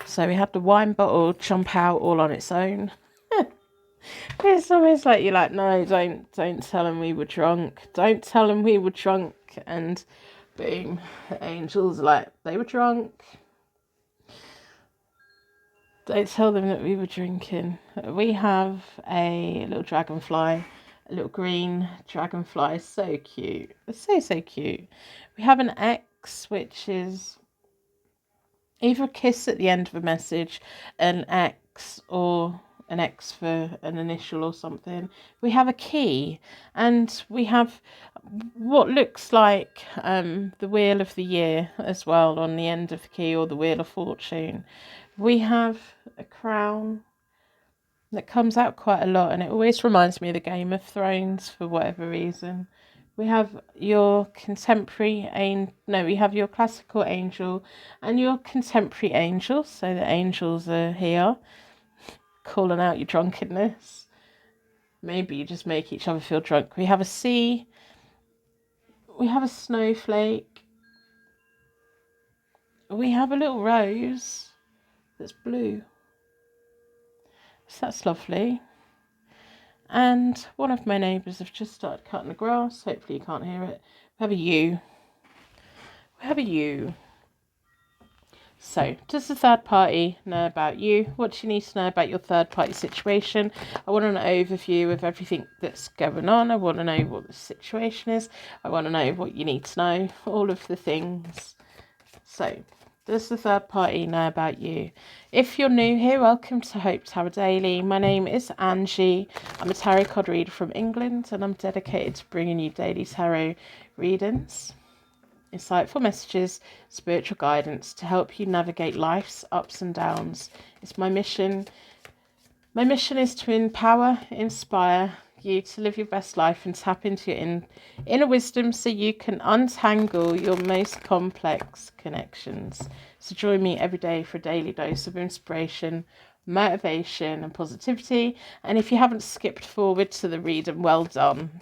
So we had the wine bottle jump out all on its own. It's almost like you're like, no, don't tell them we were drunk. Don't tell them we were drunk. And boom, the angels are like, they were drunk. Don't tell them that we were drinking. We have a little dragonfly, a little green dragonfly. So cute. It's so cute. We have an X, which is either a kiss at the end of a message, an X, or an X for an initial or something. We have a key, and we have what looks like the wheel of the year as well on the end of the key, or the wheel of fortune. We have a crown that comes out quite a lot, and it always reminds me of the Game of Thrones for whatever reason. We have your contemporary we have your classical angel and your contemporary angel. So the angels are here calling out your drunkenness. Maybe you just make each other feel drunk. We have a sea. We have a snowflake. We have a little rose that's blue. So that's lovely. And one of my neighbours have just started cutting the grass. Hopefully you can't hear it. We have a U. We have a U. So, does the third party know about you? What do you need to know about your third party situation? I want an overview of everything that's going on. I want to know what the situation is. I want to know what you need to know. All of the things. So, does the third party know about you? If you're new here, welcome to Hope Tarot Daily. My name is Angie. I'm a tarot card reader from England, and I'm dedicated to bringing you daily tarot readings, insightful messages, spiritual guidance to help you navigate life's ups and downs. It's my mission. My mission is to empower, inspire you to live your best life and tap into your inner wisdom so you can untangle your most complex connections. So join me every day for a daily dose of inspiration, motivation and positivity. And if you haven't skipped forward to the reading, well done.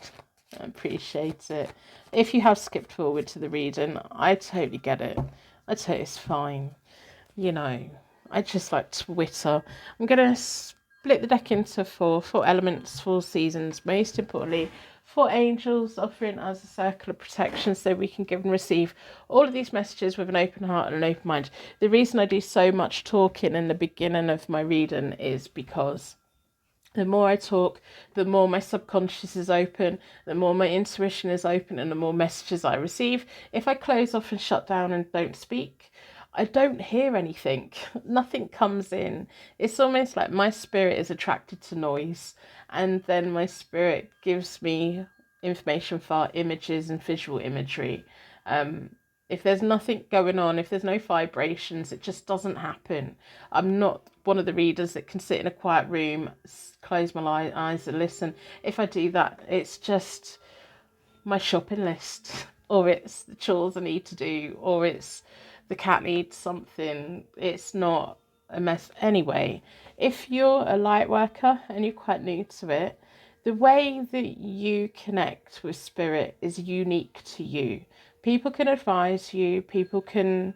I appreciate it. If you have skipped forward to the reading, I totally get it. I tell you, it's fine. You know, I just like Twitter. I'm going to split the deck into four elements, 4 seasons. Most importantly, 4 angels offering us a circle of protection so we can give and receive all of these messages with an open heart and an open mind. The reason I do so much talking in the beginning of my reading is because the more I talk, the more my subconscious is open, the more my intuition is open, and the more messages I receive. If I close off and shut down and don't speak, I don't hear anything. Nothing comes in. It's almost like my spirit is attracted to noise, and then my spirit gives me information for images and visual imagery. If there's nothing going on, if there's no vibrations, it just doesn't happen. I'm not one of the readers that can sit in a quiet room, close my eyes and listen. If I do that, it's just my shopping list, or it's the chores I need to do, or it's the cat needs something. It's not a mess. Anyway, if you're a light worker and you're quite new to it, the way that you connect with spirit is unique to you. People can advise you, people can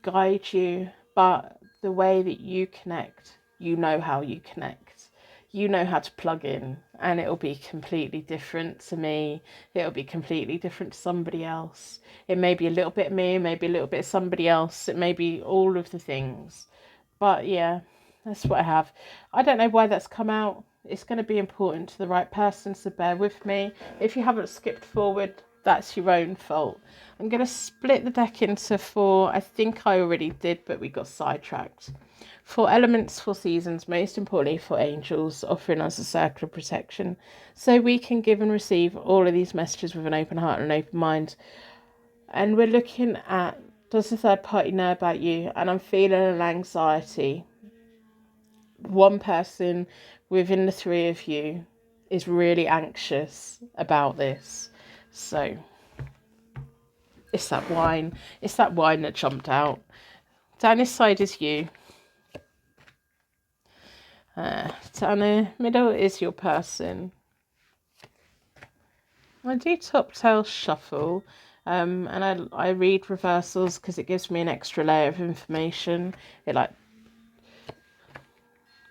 guide you, but the way that you connect, you know how you connect. You know how to plug in, and it'll be completely different to me. It'll be completely different to somebody else. It may be a little bit of me, maybe a little bit of somebody else. It may be all of the things. But yeah, that's what I have. I don't know why that's come out. It's going to be important to the right person, so bear with me. If you haven't skipped forward, that's your own fault. I'm going to split the deck into 4. I think I already did, but we got sidetracked. 4 elements, 4 seasons, most importantly 4 angels, offering us a circle of protection, so we can give and receive all of these messages with an open heart and an open mind. And we're looking at, does the third party know about you? And I'm feeling an anxiety. One person within the 3 of you is really anxious about this. So it's that wine. It's that wine that jumped out. Down this side is you. Down the middle is your person. I do top tail shuffle, and I read reversals because it gives me an extra layer of information. It like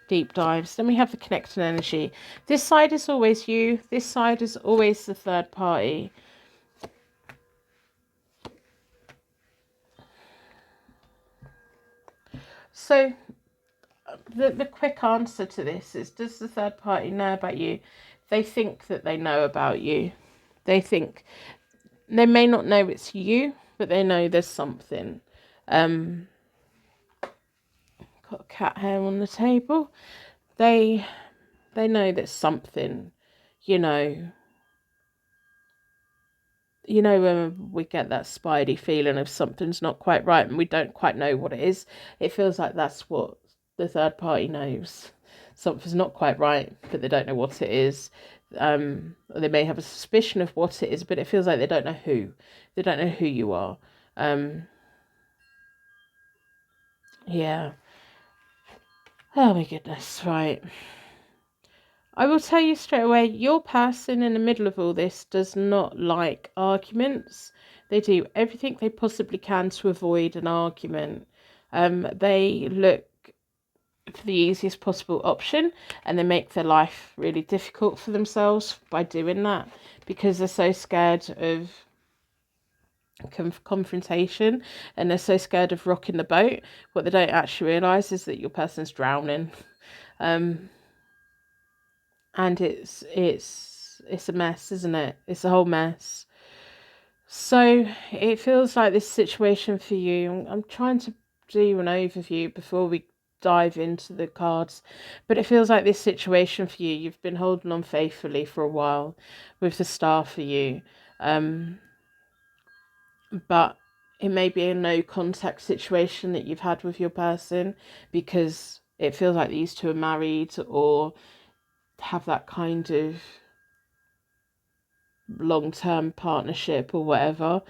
deep dives. Then we have the connecting energy. This side is always you. This side is always the third party. So the quick answer to this is, does the third party know about you? They think that they know about you. They think, they may not know it's you, but they know there's something. Got a cat hair on the table. They know there's something, you know. You know, when we get that spidey feeling of something's not quite right and we don't quite know what it is, it feels like that's what the third party knows. Something's not quite right, but they don't know what it is. They may have a suspicion of what it is, but it feels like they don't know who. They don't know who you are. Yeah. Oh my goodness, right. I will tell you straight away, your person in the middle of all this does not like arguments. They do everything they possibly can to avoid an argument. They look for the easiest possible option, and they make their life really difficult for themselves by doing that, because they're so scared of confrontation, and they're so scared of rocking the boat. What they don't actually realise is that your person's drowning. And it's a mess, isn't it? It's a whole mess. So it feels like this situation for you, I'm trying to do an overview before we dive into the cards, but it feels like this situation for you, you've been holding on faithfully for a while with the Star for you, but it may be a no contact situation that you've had with your person, because it feels like these two are married or have that kind of long-term partnership or whatever.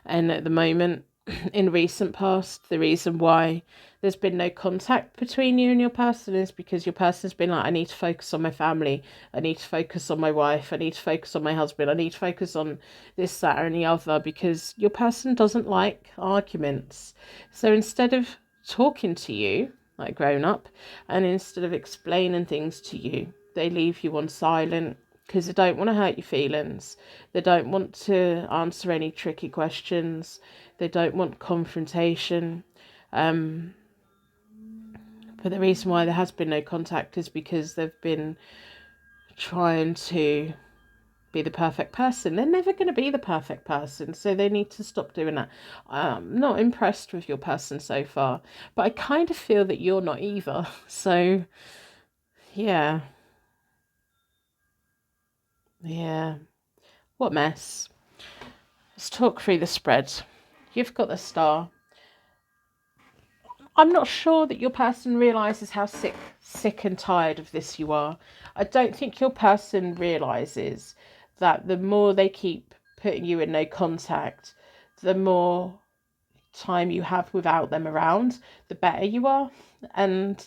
And at the moment, in recent past, the reason why there's been no contact between you and your person is because your person's been like, I need to focus on my family, I need to focus on my wife, I need to focus on my husband, I need to focus on this, that, and the other, because your person doesn't like arguments. So instead of talking to you like grown up, and instead of explaining things to you, they leave you on silent, because they don't want to hurt your feelings. They don't want to answer any tricky questions. They don't want confrontation. But the reason why there has been no contact is because they've been trying to be the perfect person. They're never going to be the perfect person, so they need to stop doing that. I'm not impressed with your person so far, but I kind of feel that you're not either. So, yeah. Yeah. What mess. Let's talk through the spread. You've got the Star. I'm not sure that your person realises how sick and tired of this you are. I don't think your person realises that the more they keep putting you in no contact, the more time you have without them around, the better you are. And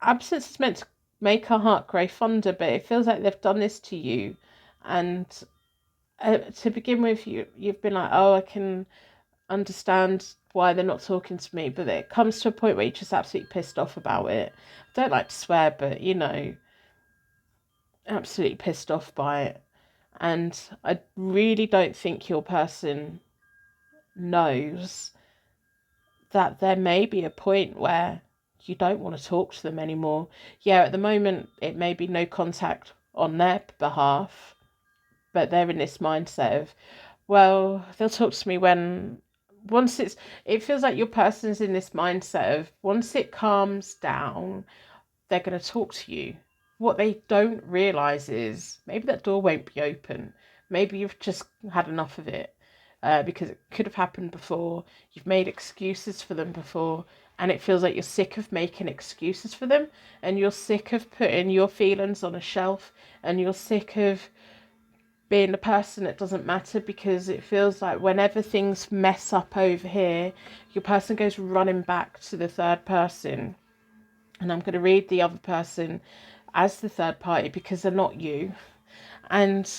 absence is meant to make our heart grow fonder, but it feels like they've done this to you. And to begin with, you've been like, oh, I can understand why they're not talking to me, but it comes to a point where you're just absolutely pissed off about it. I don't like to swear, but absolutely pissed off by it. And I really don't think your person knows that there may be a point where you don't want to talk to them anymore. Yeah, at the moment it may be no contact on their behalf, but they're in this mindset of, well, they'll talk to me when it feels like your person's in this mindset of once it calms down, they're going to talk to you. What they don't realise is maybe that door won't be open. Maybe you've just had enough of it because it could have happened before. You've made excuses for them before, and it feels like you're sick of making excuses for them, and you're sick of putting your feelings on a shelf, and you're sick of being the person that doesn't matter, because it feels like whenever things mess up over here, your person goes running back to the third person. And I'm going to read the other person as the third party because they're not you. And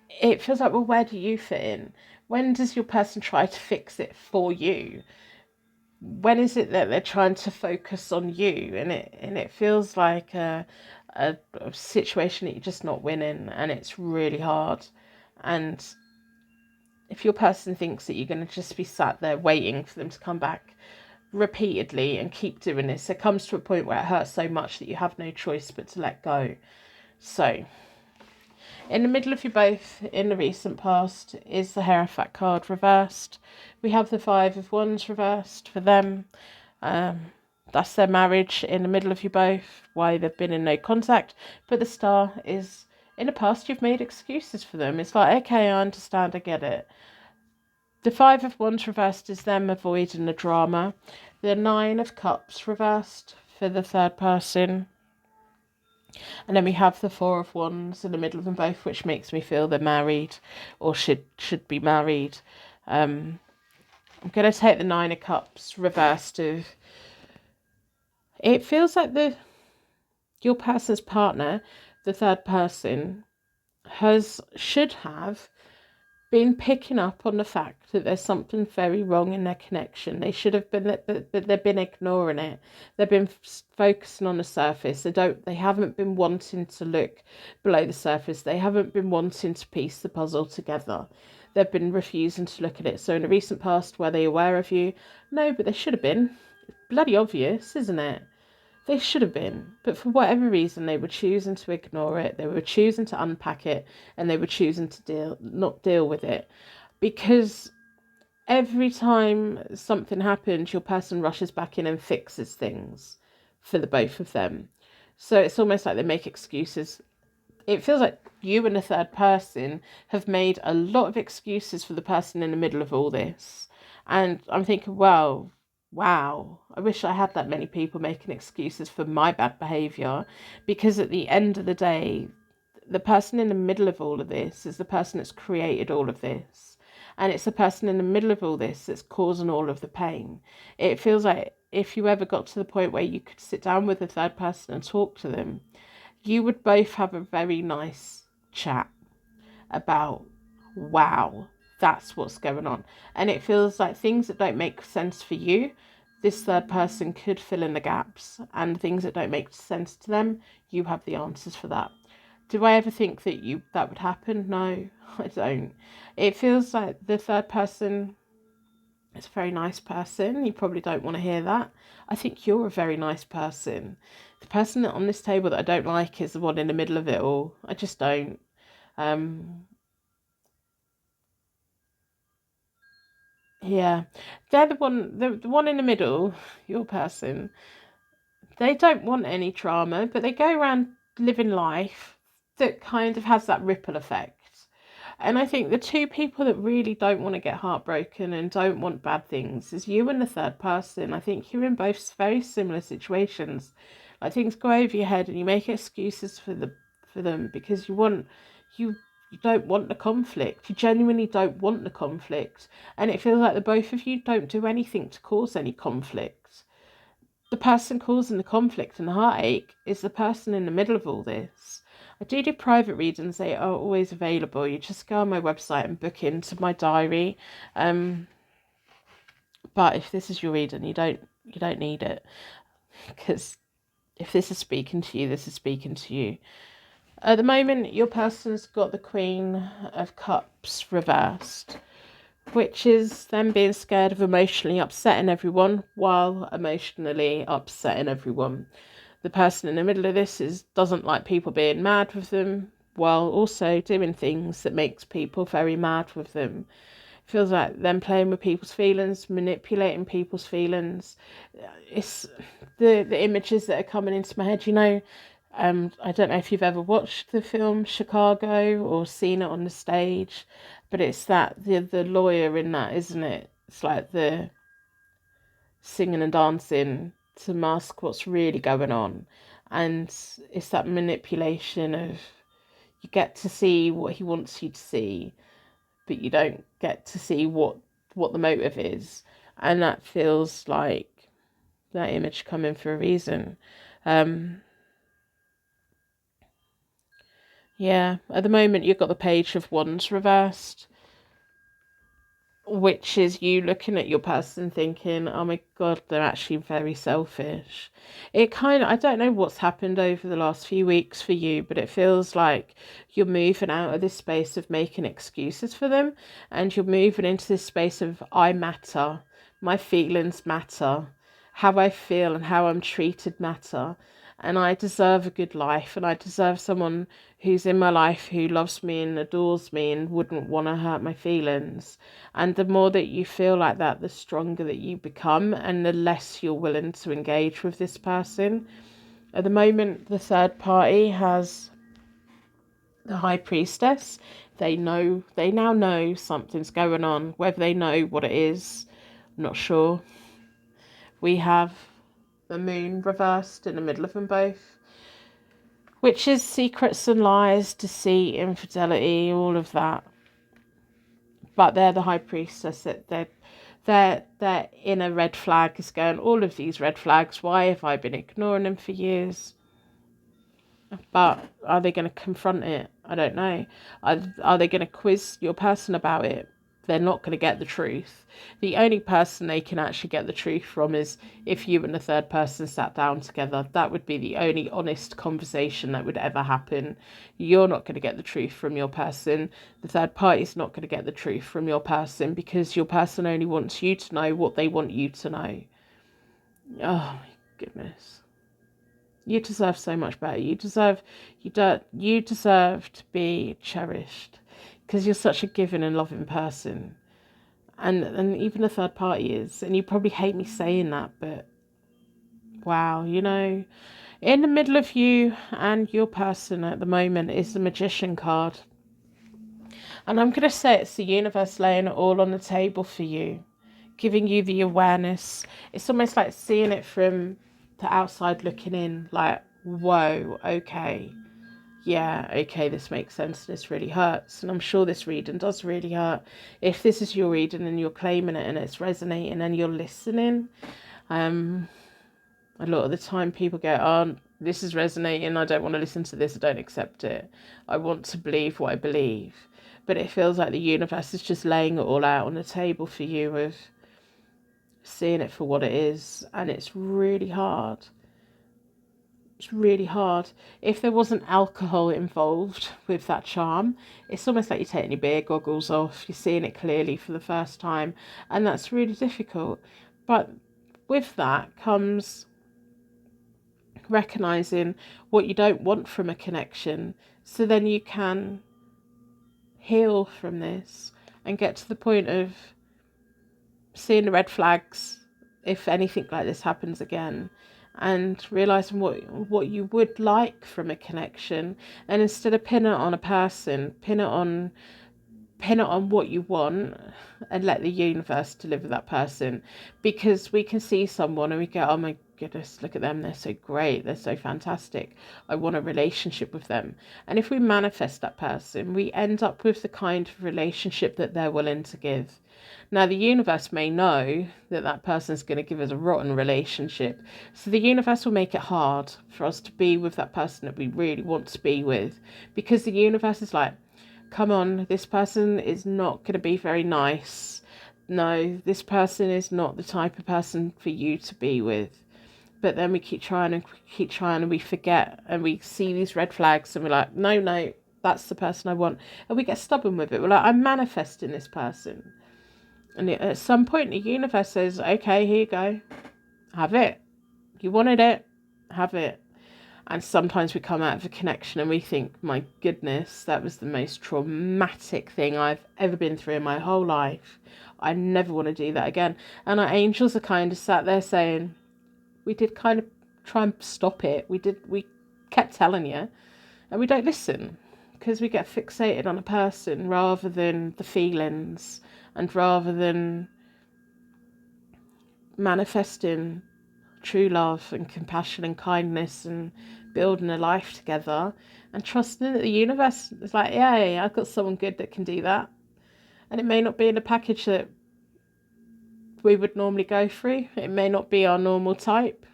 it feels like, well, where do you fit in? When does your person try to fix it for you? When is it that they're trying to focus on you? And it feels like a situation that you're just not winning, and it's really hard. And if your person thinks that you're going to just be sat there waiting for them to come back repeatedly and keep doing this, it comes to a point where it hurts so much that you have no choice but to let go. So, in the middle of you both in the recent past is the Hierophant card reversed. We have the Five of Wands reversed for them. That's their marriage in the middle of you both, why they've been in no contact. But the Star is, in the past, you've made excuses for them. It's like, okay, I understand, I get it. The Five of Wands reversed is them avoiding the drama. The Nine of Cups reversed for the third person. And then we have the Four of Wands in the middle of them both, which makes me feel they're married or should be married. I'm going to take the Nine of Cups reversed. It feels like your person's partner, the third person, should have been picking up on the fact that there's something very wrong in their connection. They should have been, but they've been ignoring it. They've been focusing on the surface. They haven't been wanting to look below the surface. They haven't been wanting to piece the puzzle together. They've been refusing to look at it. So in the recent past, were they aware of you? No, but they should have been. It's bloody obvious, isn't it? They should have been, but for whatever reason, they were choosing to ignore it. They were choosing to unpack it, and they were choosing to not deal with it. Because every time something happens, your person rushes back in and fixes things for the both of them. So it's almost like they make excuses. It feels like you and the third person have made a lot of excuses for the person in the middle of all this. And I'm thinking, well, wow, I wish I had that many people making excuses for my bad behaviour, because at the end of the day, the person in the middle of all of this is the person that's created all of this. And it's the person in the middle of all this that's causing all of the pain. It feels like if you ever got to the point where you could sit down with the third person and talk to them, you would both have a very nice chat about, wow, that's what's going on. And it feels like things that don't make sense for you, this third person could fill in the gaps, and things that don't make sense to them, you have the answers for that. Do I ever think that would happen? No, I don't. It feels like the third person is a very nice person. You probably don't want to hear that. I think you're a very nice person. The person on this table that I don't like is the one in the middle of it all. I just don't. Yeah, they're the one in the middle, your person. They don't want any drama, but they go around living life that kind of has that ripple effect. And I think the two people that really don't want to get heartbroken and don't want bad things is you and the third person. I think you're in both very similar situations. Like things go over your head and you make excuses for them because you you don't want the conflict. You genuinely don't want the conflict. And it feels like the both of you don't do anything to cause any conflict. The person causing the conflict and the heartache is the person in the middle of all this. I do private readings. They are always available. You just go on my website and book into my diary. But if this is your reading, you don't need it, because if this is speaking to you, this is speaking to you. At the moment, your person's got the Queen of Cups reversed, which is them being scared of emotionally upsetting everyone while emotionally upsetting everyone. The person in the middle of this doesn't like people being mad with them while also doing things that makes people very mad with them. Feels like them playing with people's feelings, manipulating people's feelings. It's the images that are coming into my head. I don't know if you've ever watched the film Chicago or seen it on the stage, but it's that the lawyer in that, isn't it? It's like the singing and dancing to mask what's really going on, and it's that manipulation of you get to see what he wants you to see, but you don't get to see what the motive is, and that feels like that image coming for a reason. Yeah, at the moment you've got the Page of Wands reversed, which is you looking at your person thinking, oh my God, they're actually very selfish. I don't know what's happened over the last few weeks for you, but it feels like you're moving out of this space of making excuses for them, and you're moving into this space of I matter, my feelings matter, how I feel and how I'm treated matter. And I deserve a good life, and I deserve someone who's in my life who loves me and adores me and wouldn't want to hurt my feelings. And the more that you feel like that, the stronger that you become and the less you're willing to engage with this person. At the moment, the third party has the High Priestess. They now know something's going on. Whether they know what it is, I'm not sure. We have the Moon reversed in the middle of them both, which is secrets and lies, deceit, infidelity, all of that. But they're the High Priestess. That their inner red flag is going, all of these red flags, why have I been ignoring them for years? But are they going to confront it? I don't know. Are they going to quiz your person about it? They're not going to get the truth. The only person they can actually get the truth from is if you and the third person sat down together. That would be the only honest conversation that would ever happen. You're not going to get the truth from your person. The third party's not going to get the truth from your person, because your person only wants you to know what they want you to know. Oh my goodness. You deserve so much better. You deserve to be cherished, because you're such a giving and loving person. And even the third party is. And you probably hate me saying that, but wow, in the middle of you and your person at the moment is the Magician card. And I'm going to say it's the universe laying it all on the table for you, giving you the awareness. It's almost like seeing it from the outside looking in, like, whoa, okay. Yeah, okay, this makes sense. This really hurts. And I'm sure this reading does really hurt. If this is your reading and you're claiming it and it's resonating and you're listening, a lot of the time people go, oh, this is resonating. I don't want to listen to this. I don't accept it. I want to believe what I believe. But it feels like the universe is just laying it all out on the table for you, of seeing it for what it is. And it's really hard. It's really hard. If there wasn't alcohol involved with that charm, it's almost like you're taking your beer goggles off. You're seeing it clearly for the first time. And that's really difficult. But with that comes recognizing what you don't want from a connection, so then you can heal from this and get to the point of seeing the red flags if anything like this happens again, and realizing what you would like from a connection, and instead of pin it on a person, pin it on what you want, and let the universe deliver that person. Because we can see someone and we go, oh my goodness, look at them, they're so great, they're so fantastic, I want a relationship with them. And if we manifest that person, we end up with the kind of relationship that they're willing to give. Now, the universe may know that that person's going to give us a rotten relationship, so the universe will make it hard for us to be with that person that we really want to be with, because the universe is like, come on, this person is not going to be very nice. No, this person is not the type of person for you to be with. But then we keep trying and we forget, and we see these red flags and we're like, no, that's the person I want. And we get stubborn with it. We're like, I'm manifesting this person. And at some point the universe says, okay, here you go. Have it. You wanted it. Have it. And sometimes we come out of a connection and we think, my goodness, that was the most traumatic thing I've ever been through in my whole life. I never want to do that again. And our angels are kind of sat there saying, we did kind of try and stop it. We kept telling you. And we don't listen, because we get fixated on a person rather than the feelings, and rather than manifesting true love and compassion and kindness and building a life together, and trusting that the universe is like, yay, I've got someone good that can do that. And it may not be in a package that we would normally go through. It may not be our normal type,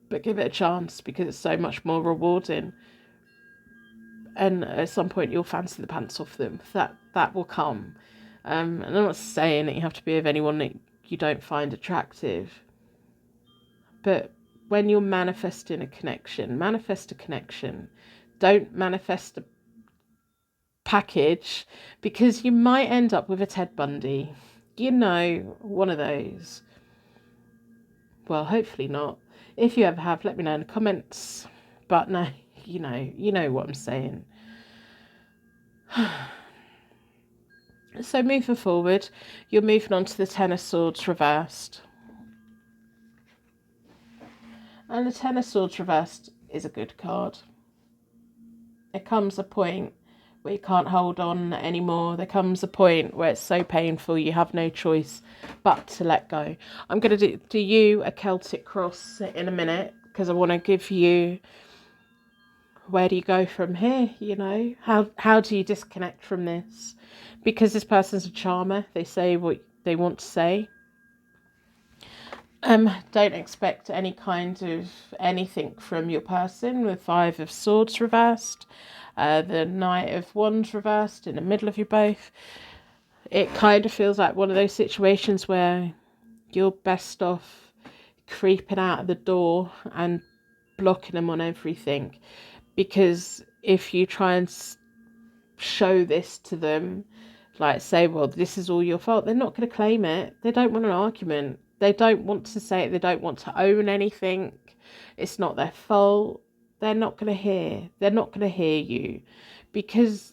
but give it a chance, because it's so much more rewarding. And at some point you'll fancy the pants off them. That will come. And I'm not saying that you have to be with anyone that you don't find attractive, but when you're manifesting a connection, manifest a connection. Don't manifest a package, because you might end up with a Ted Bundy. You know, one of those. Well, hopefully not. If you ever have, let me know in the comments. But no, you know what I'm saying. So moving forward, you're moving on to the Ten of Swords reversed. And the Ten of Swords reversed is a good card. There comes a point where you can't hold on anymore. There comes a point where it's so painful you have no choice but to let go. I'm going to do you a Celtic cross in a minute, because I want to give you, where do you go from here? You know, how do you disconnect from this? Because this person's a charmer. They say what they want to say. Don't expect any kind of anything from your person with Five of Swords reversed. The Knight of Wands reversed in the middle of you both. It kind of feels like one of those situations where you're best off creeping out of the door and blocking them on everything. Because if you try and show this to them, like say, well, this is all your fault, they're not going to claim it. They don't want an argument. They don't want to say it. They don't want to own anything. It's not their fault. They're not going to hear. They're not going to hear you, because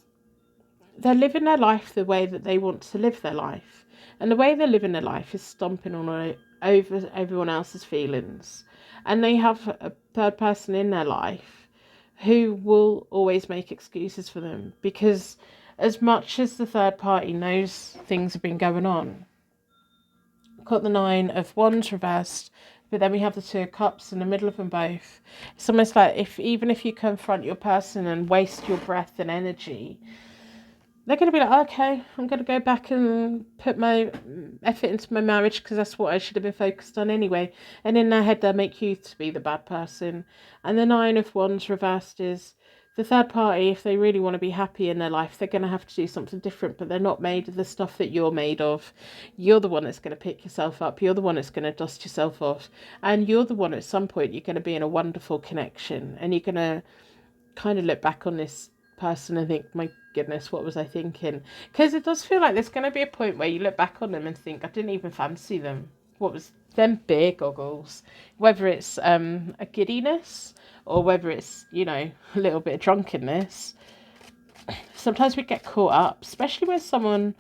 they're living their life the way that they want to live their life. And the way they're living their life is stomping on over everyone else's feelings. And they have a third person in their life who will always make excuses for them, because as much as the third party knows things have been going on, got the Nine of Wands reversed, but then we have the Two of Cups in the middle of them both. It's almost like even if you confront your person and waste your breath and energy, they're going to be like, okay, I'm going to go back and put my effort into my marriage, because that's what I should have been focused on anyway. And in their head, they'll make you to be the bad person. And the Nine of Wands reversed is the third party. If they really want to be happy in their life, they're going to have to do something different, but they're not made of the stuff that you're made of. You're the one that's going to pick yourself up. You're the one that's going to dust yourself off. And you're the one at some point, you're going to be in a wonderful connection, and you're going to kind of look back on this person and think, my goodness, what was I thinking? Because it does feel like there's going to be a point where you look back on them and think, I didn't even fancy them. What was them beer goggles, whether it's a giddiness or whether it's, a little bit of drunkenness. Sometimes we get caught up, especially when someone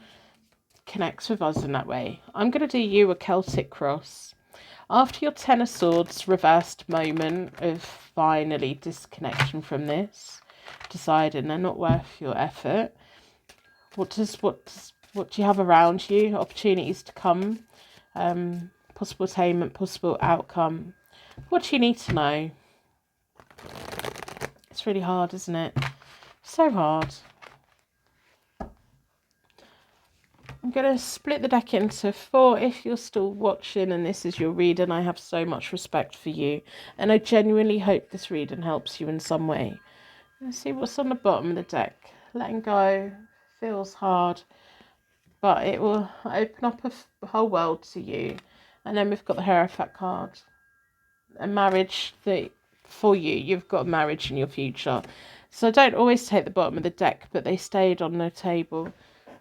connects with us in that way. I'm going to do you a Celtic cross. After your Ten of Swords reversed moment of finally disconnection from this, deciding they're not worth your effort, what do you have around you? Opportunities to come, possible attainment, possible outcome. What do you need to know? It's really hard, isn't it? So hard. I'm going to split the deck into 4 if you're still watching and this is your reading. I have so much respect for you and I genuinely hope this reading helps you in some way. Let's see what's on the bottom of the deck. Letting go feels hard, but it will open up a whole world to you. And then we've got the Hierophant card. A marriage that for you, you've got a marriage in your future. So I don't always take the bottom of the deck, but they stayed on the table.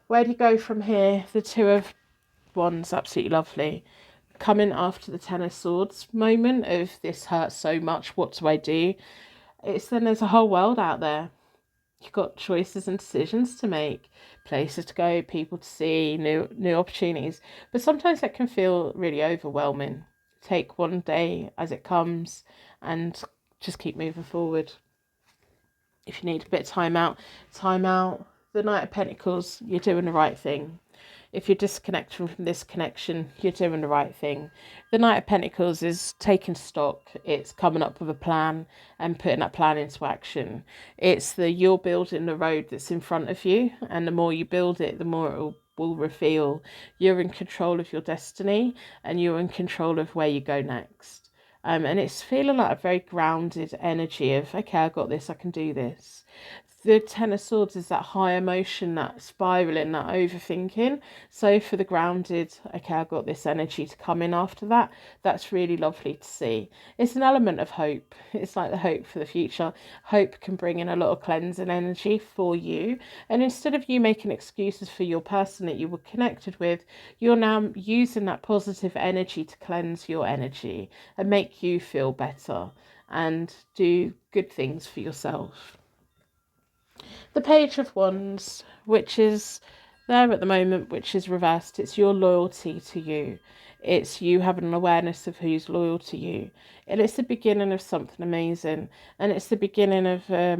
Where do you go from here? The Two of Wands, absolutely lovely. Coming after the Ten of Swords moment of this hurts so much, what do I do? It's then there's a whole world out there. You've got choices and decisions to make, places to go, people to see, new opportunities. But sometimes that can feel really overwhelming. Take one day as it comes and just keep moving forward. If you need a bit of time out. The Knight of Pentacles, you're doing the right thing. If you're disconnecting from this connection, you're doing the right thing. The Knight of Pentacles is taking stock. It's coming up with a plan and putting that plan into action. It's you're building the road that's in front of you. And the more you build it, the more it will reveal. You're in control of your destiny and you're in control of where you go next. And it's feeling like a very grounded energy of, okay, I got this, I can do this. The Ten of Swords is that high emotion, that spiraling, that overthinking. So for the grounded, okay, I've got this energy to come in after that. That's really lovely to see. It's an element of hope. It's like the hope for the future. Hope can bring in a lot of cleansing energy for you. And instead of you making excuses for your person that you were connected with, you're now using that positive energy to cleanse your energy and make you feel better and do good things for yourself. The Page of Wands, which is there at the moment, which is reversed. It's your loyalty to you. It's you having an awareness of who's loyal to you. And it's the beginning of something amazing. And it's the beginning of a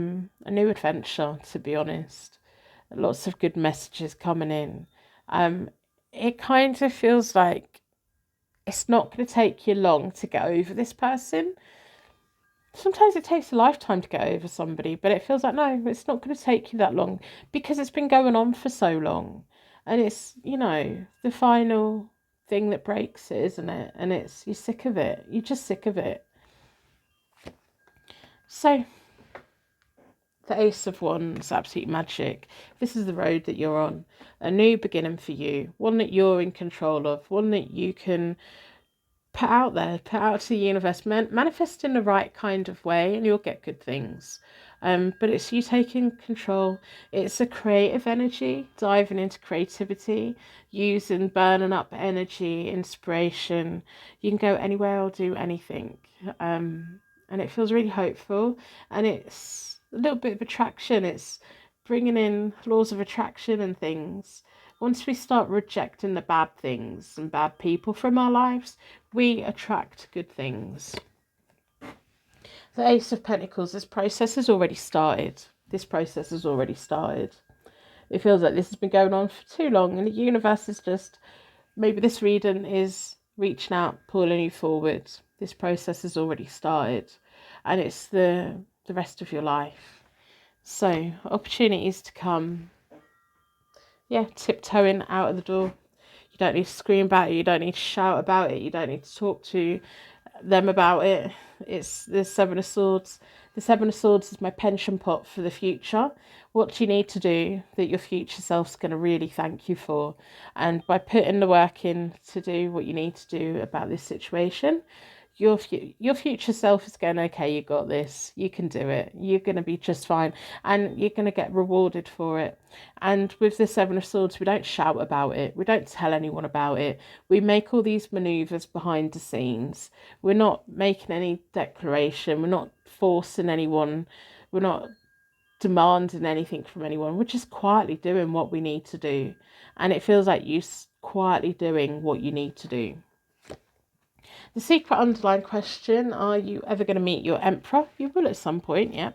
new adventure, to be honest. Lots of good messages coming in. It kind of feels like it's not going to take you long to get over this person. Sometimes it takes a lifetime to get over somebody, but it feels like, no, it's not going to take you that long because it's been going on for so long. And it's, the final thing that breaks it, isn't it? And you're sick of it. You're just sick of it. So, the Ace of Wands, absolute magic. This is the road that you're on. A new beginning for you. One that you're in control of. One that you can put out there, put out to the universe, manifest in the right kind of way, and you'll get good things. But it's you taking control. It's a creative energy, diving into creativity, using burning up energy, inspiration. You can go anywhere or do anything. And it feels really hopeful. And it's a little bit of attraction. It's bringing in laws of attraction and things. Once we start rejecting the bad things and bad people from our lives, we attract good things. The Ace of Pentacles, this process has already started. It feels like this has been going on for too long, and the universe is just, maybe this reading is reaching out, pulling you forward. This process has already started, and it's the rest of your life. So, opportunities to come. Yeah, tiptoeing out of the door. You don't need to scream about it. You don't need to shout about it. You don't need to talk to them about it. It's the Seven of Swords. The Seven of Swords is my pension pot for the future. What do you need to do that your future self's going to really thank you for? And by putting the work in to do what you need to do about this situation, your future self is going, okay, you got this, you can do it, you're going to be just fine, and you're going to get rewarded for it. And with the Seven of Swords, we don't shout about it, we don't tell anyone about it, we make all these maneuvers behind the scenes. We're not making any declaration, we're not forcing anyone, we're not demanding anything from anyone, we're just quietly doing what we need to do. And it feels like you quietly doing what you need to do. The secret underlying question, are you ever going to meet your emperor? You will at some point, yeah.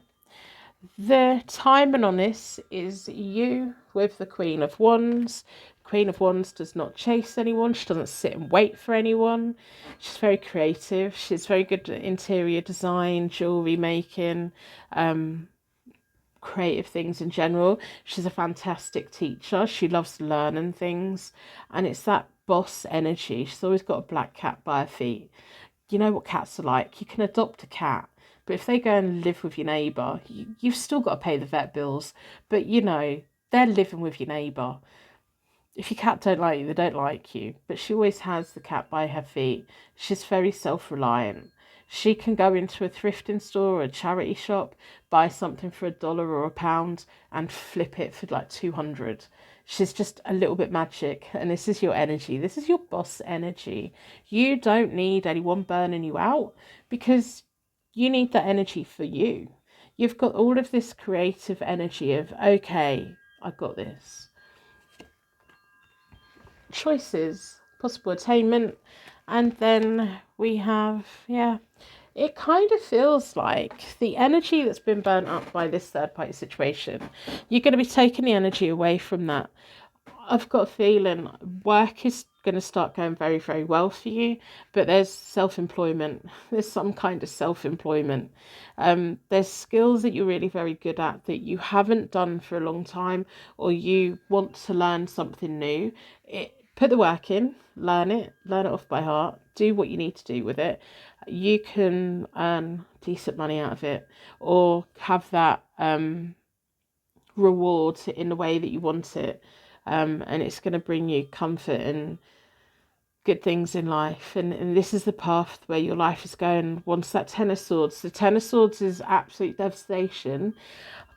The timing on this is you with the Queen of Wands. Queen of Wands does not chase anyone. She doesn't sit and wait for anyone. She's very creative. She's very good at interior design, jewellery making, creative things in general. She's a fantastic teacher. She loves learning things. And it's that boss energy. She's always got a black cat by her feet. You know what cats are like. You can adopt a cat, but if they go and live with your neighbour, you've still got to pay the vet bills. But, you know, they're living with your neighbour. If your cat don't like you, they don't like you. But she always has the cat by her feet. She's very self-reliant. She can go into a thrifting store or a charity shop, buy something for $1 or £1 and flip it for like 200. She's just a little bit magic. And this is your energy. This is your boss energy. You don't need anyone burning you out because you need that energy for you. You've got all of this creative energy of, okay, I got this. Choices, possible attainment, and then we have, yeah, it kind of feels like the energy that's been burnt up by this third party situation, you're going to be taking the energy away from that. I've got a feeling work is going to start going very, very well for you, but there's self-employment. There's some kind of self-employment. There's skills that you're really very good at that you haven't done for a long time, or you want to learn something new. Put the work in, learn it off by heart, do what you need to do with it. You can earn decent money out of it, or have that reward in the way that you want it. And it's going to bring you comfort and good things in life. And this is the path where your life is going once that Ten of Swords. The Ten of Swords is absolute devastation.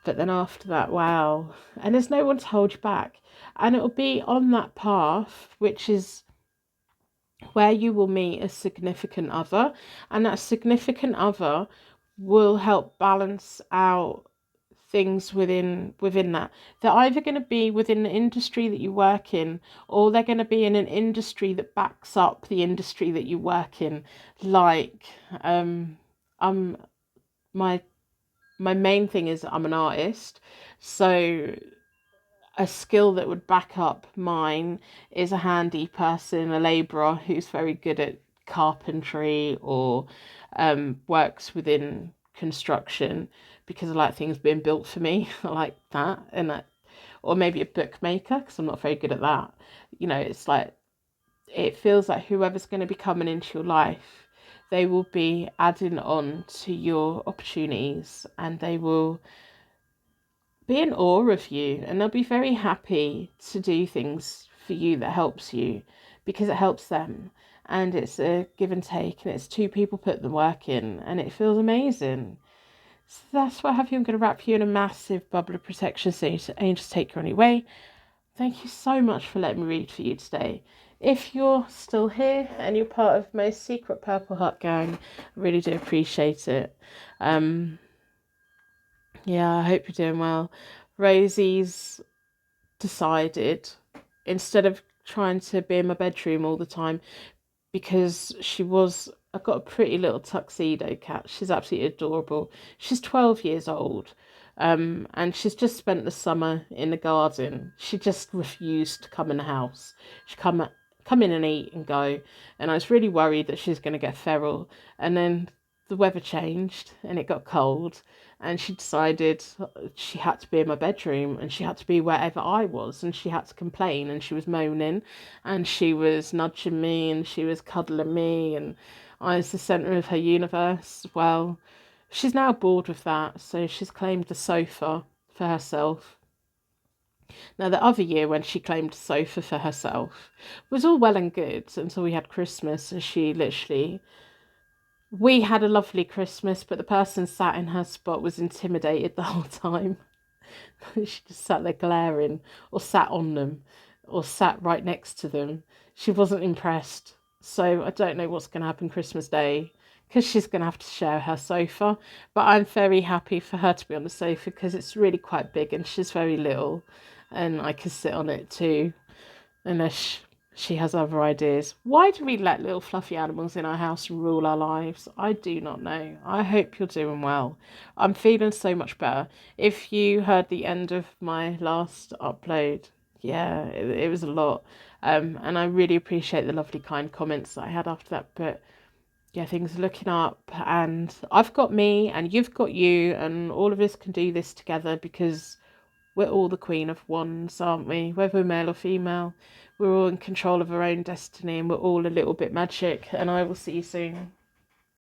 But then after that, wow. And there's no one to hold you back. And it'll be on that path, which is where you will meet a significant other. And that significant other will help balance out things within that. They're either going to be within the industry that you work in, or they're going to be in an industry that backs up the industry that you work in. Like my main thing is I'm an artist, so a skill that would back up mine is a handy person, a labourer who's very good at carpentry, or works within construction, because I like things being built for me. I like that. And that, or maybe a bookmaker, because I'm not very good at that. You know, it's like, it feels like whoever's going to be coming into your life, they will be adding on to your opportunities, and they will be in awe of you, and they'll be very happy to do things for you that helps you, because it helps them. And it's a give and take, and it's two people put the work in, and it feels amazing. So that's what I have you. I'm going to wrap you in a massive bubble of protection so angels take you on your way. Thank you so much for letting me read for you today. If you're still here and you're part of my secret Purple Heart gang, I really do appreciate it. Yeah, I hope you're doing well. Rosie's decided, instead of trying to be in my bedroom all the time, because I've got a pretty little tuxedo cat. She's absolutely adorable. She's 12 years old. And she's just spent the summer in the garden. She just refused to come in the house. She come in and eat and go. And I was really worried that she was going to get feral. And then the weather changed and it got cold. And she decided she had to be in my bedroom, and she had to be wherever I was, and she had to complain, and she was moaning, and she was nudging me, and she was cuddling me, and I was the centre of her universe. Well, she's now bored with that, so she's claimed the sofa for herself. Now, the other year when she claimed the sofa for herself was all well and good until we had Christmas, and she literally We had a lovely Christmas, but the person sat in her spot was intimidated the whole time. She just sat there glaring, or sat on them, or sat right next to them. She wasn't impressed. So I don't know what's going to happen Christmas Day because she's going to have to share her sofa. But I'm very happy for her to be on the sofa because it's really quite big and she's very little, and I can sit on it too, unless she has other ideas. Why do we let little fluffy animals in our house and rule our lives? I do not know. I hope you're doing well. I'm feeling so much better. If you heard the end of my last upload, yeah, it was a lot. And I really appreciate the lovely, kind comments that I had after that. But yeah, things are looking up, and I've got me, and you've got you, and all of us can do this together because we're all the Queen of Wands, aren't we? Whether we're male or female, we're all in control of our own destiny and we're all a little bit magic. And I will see you soon.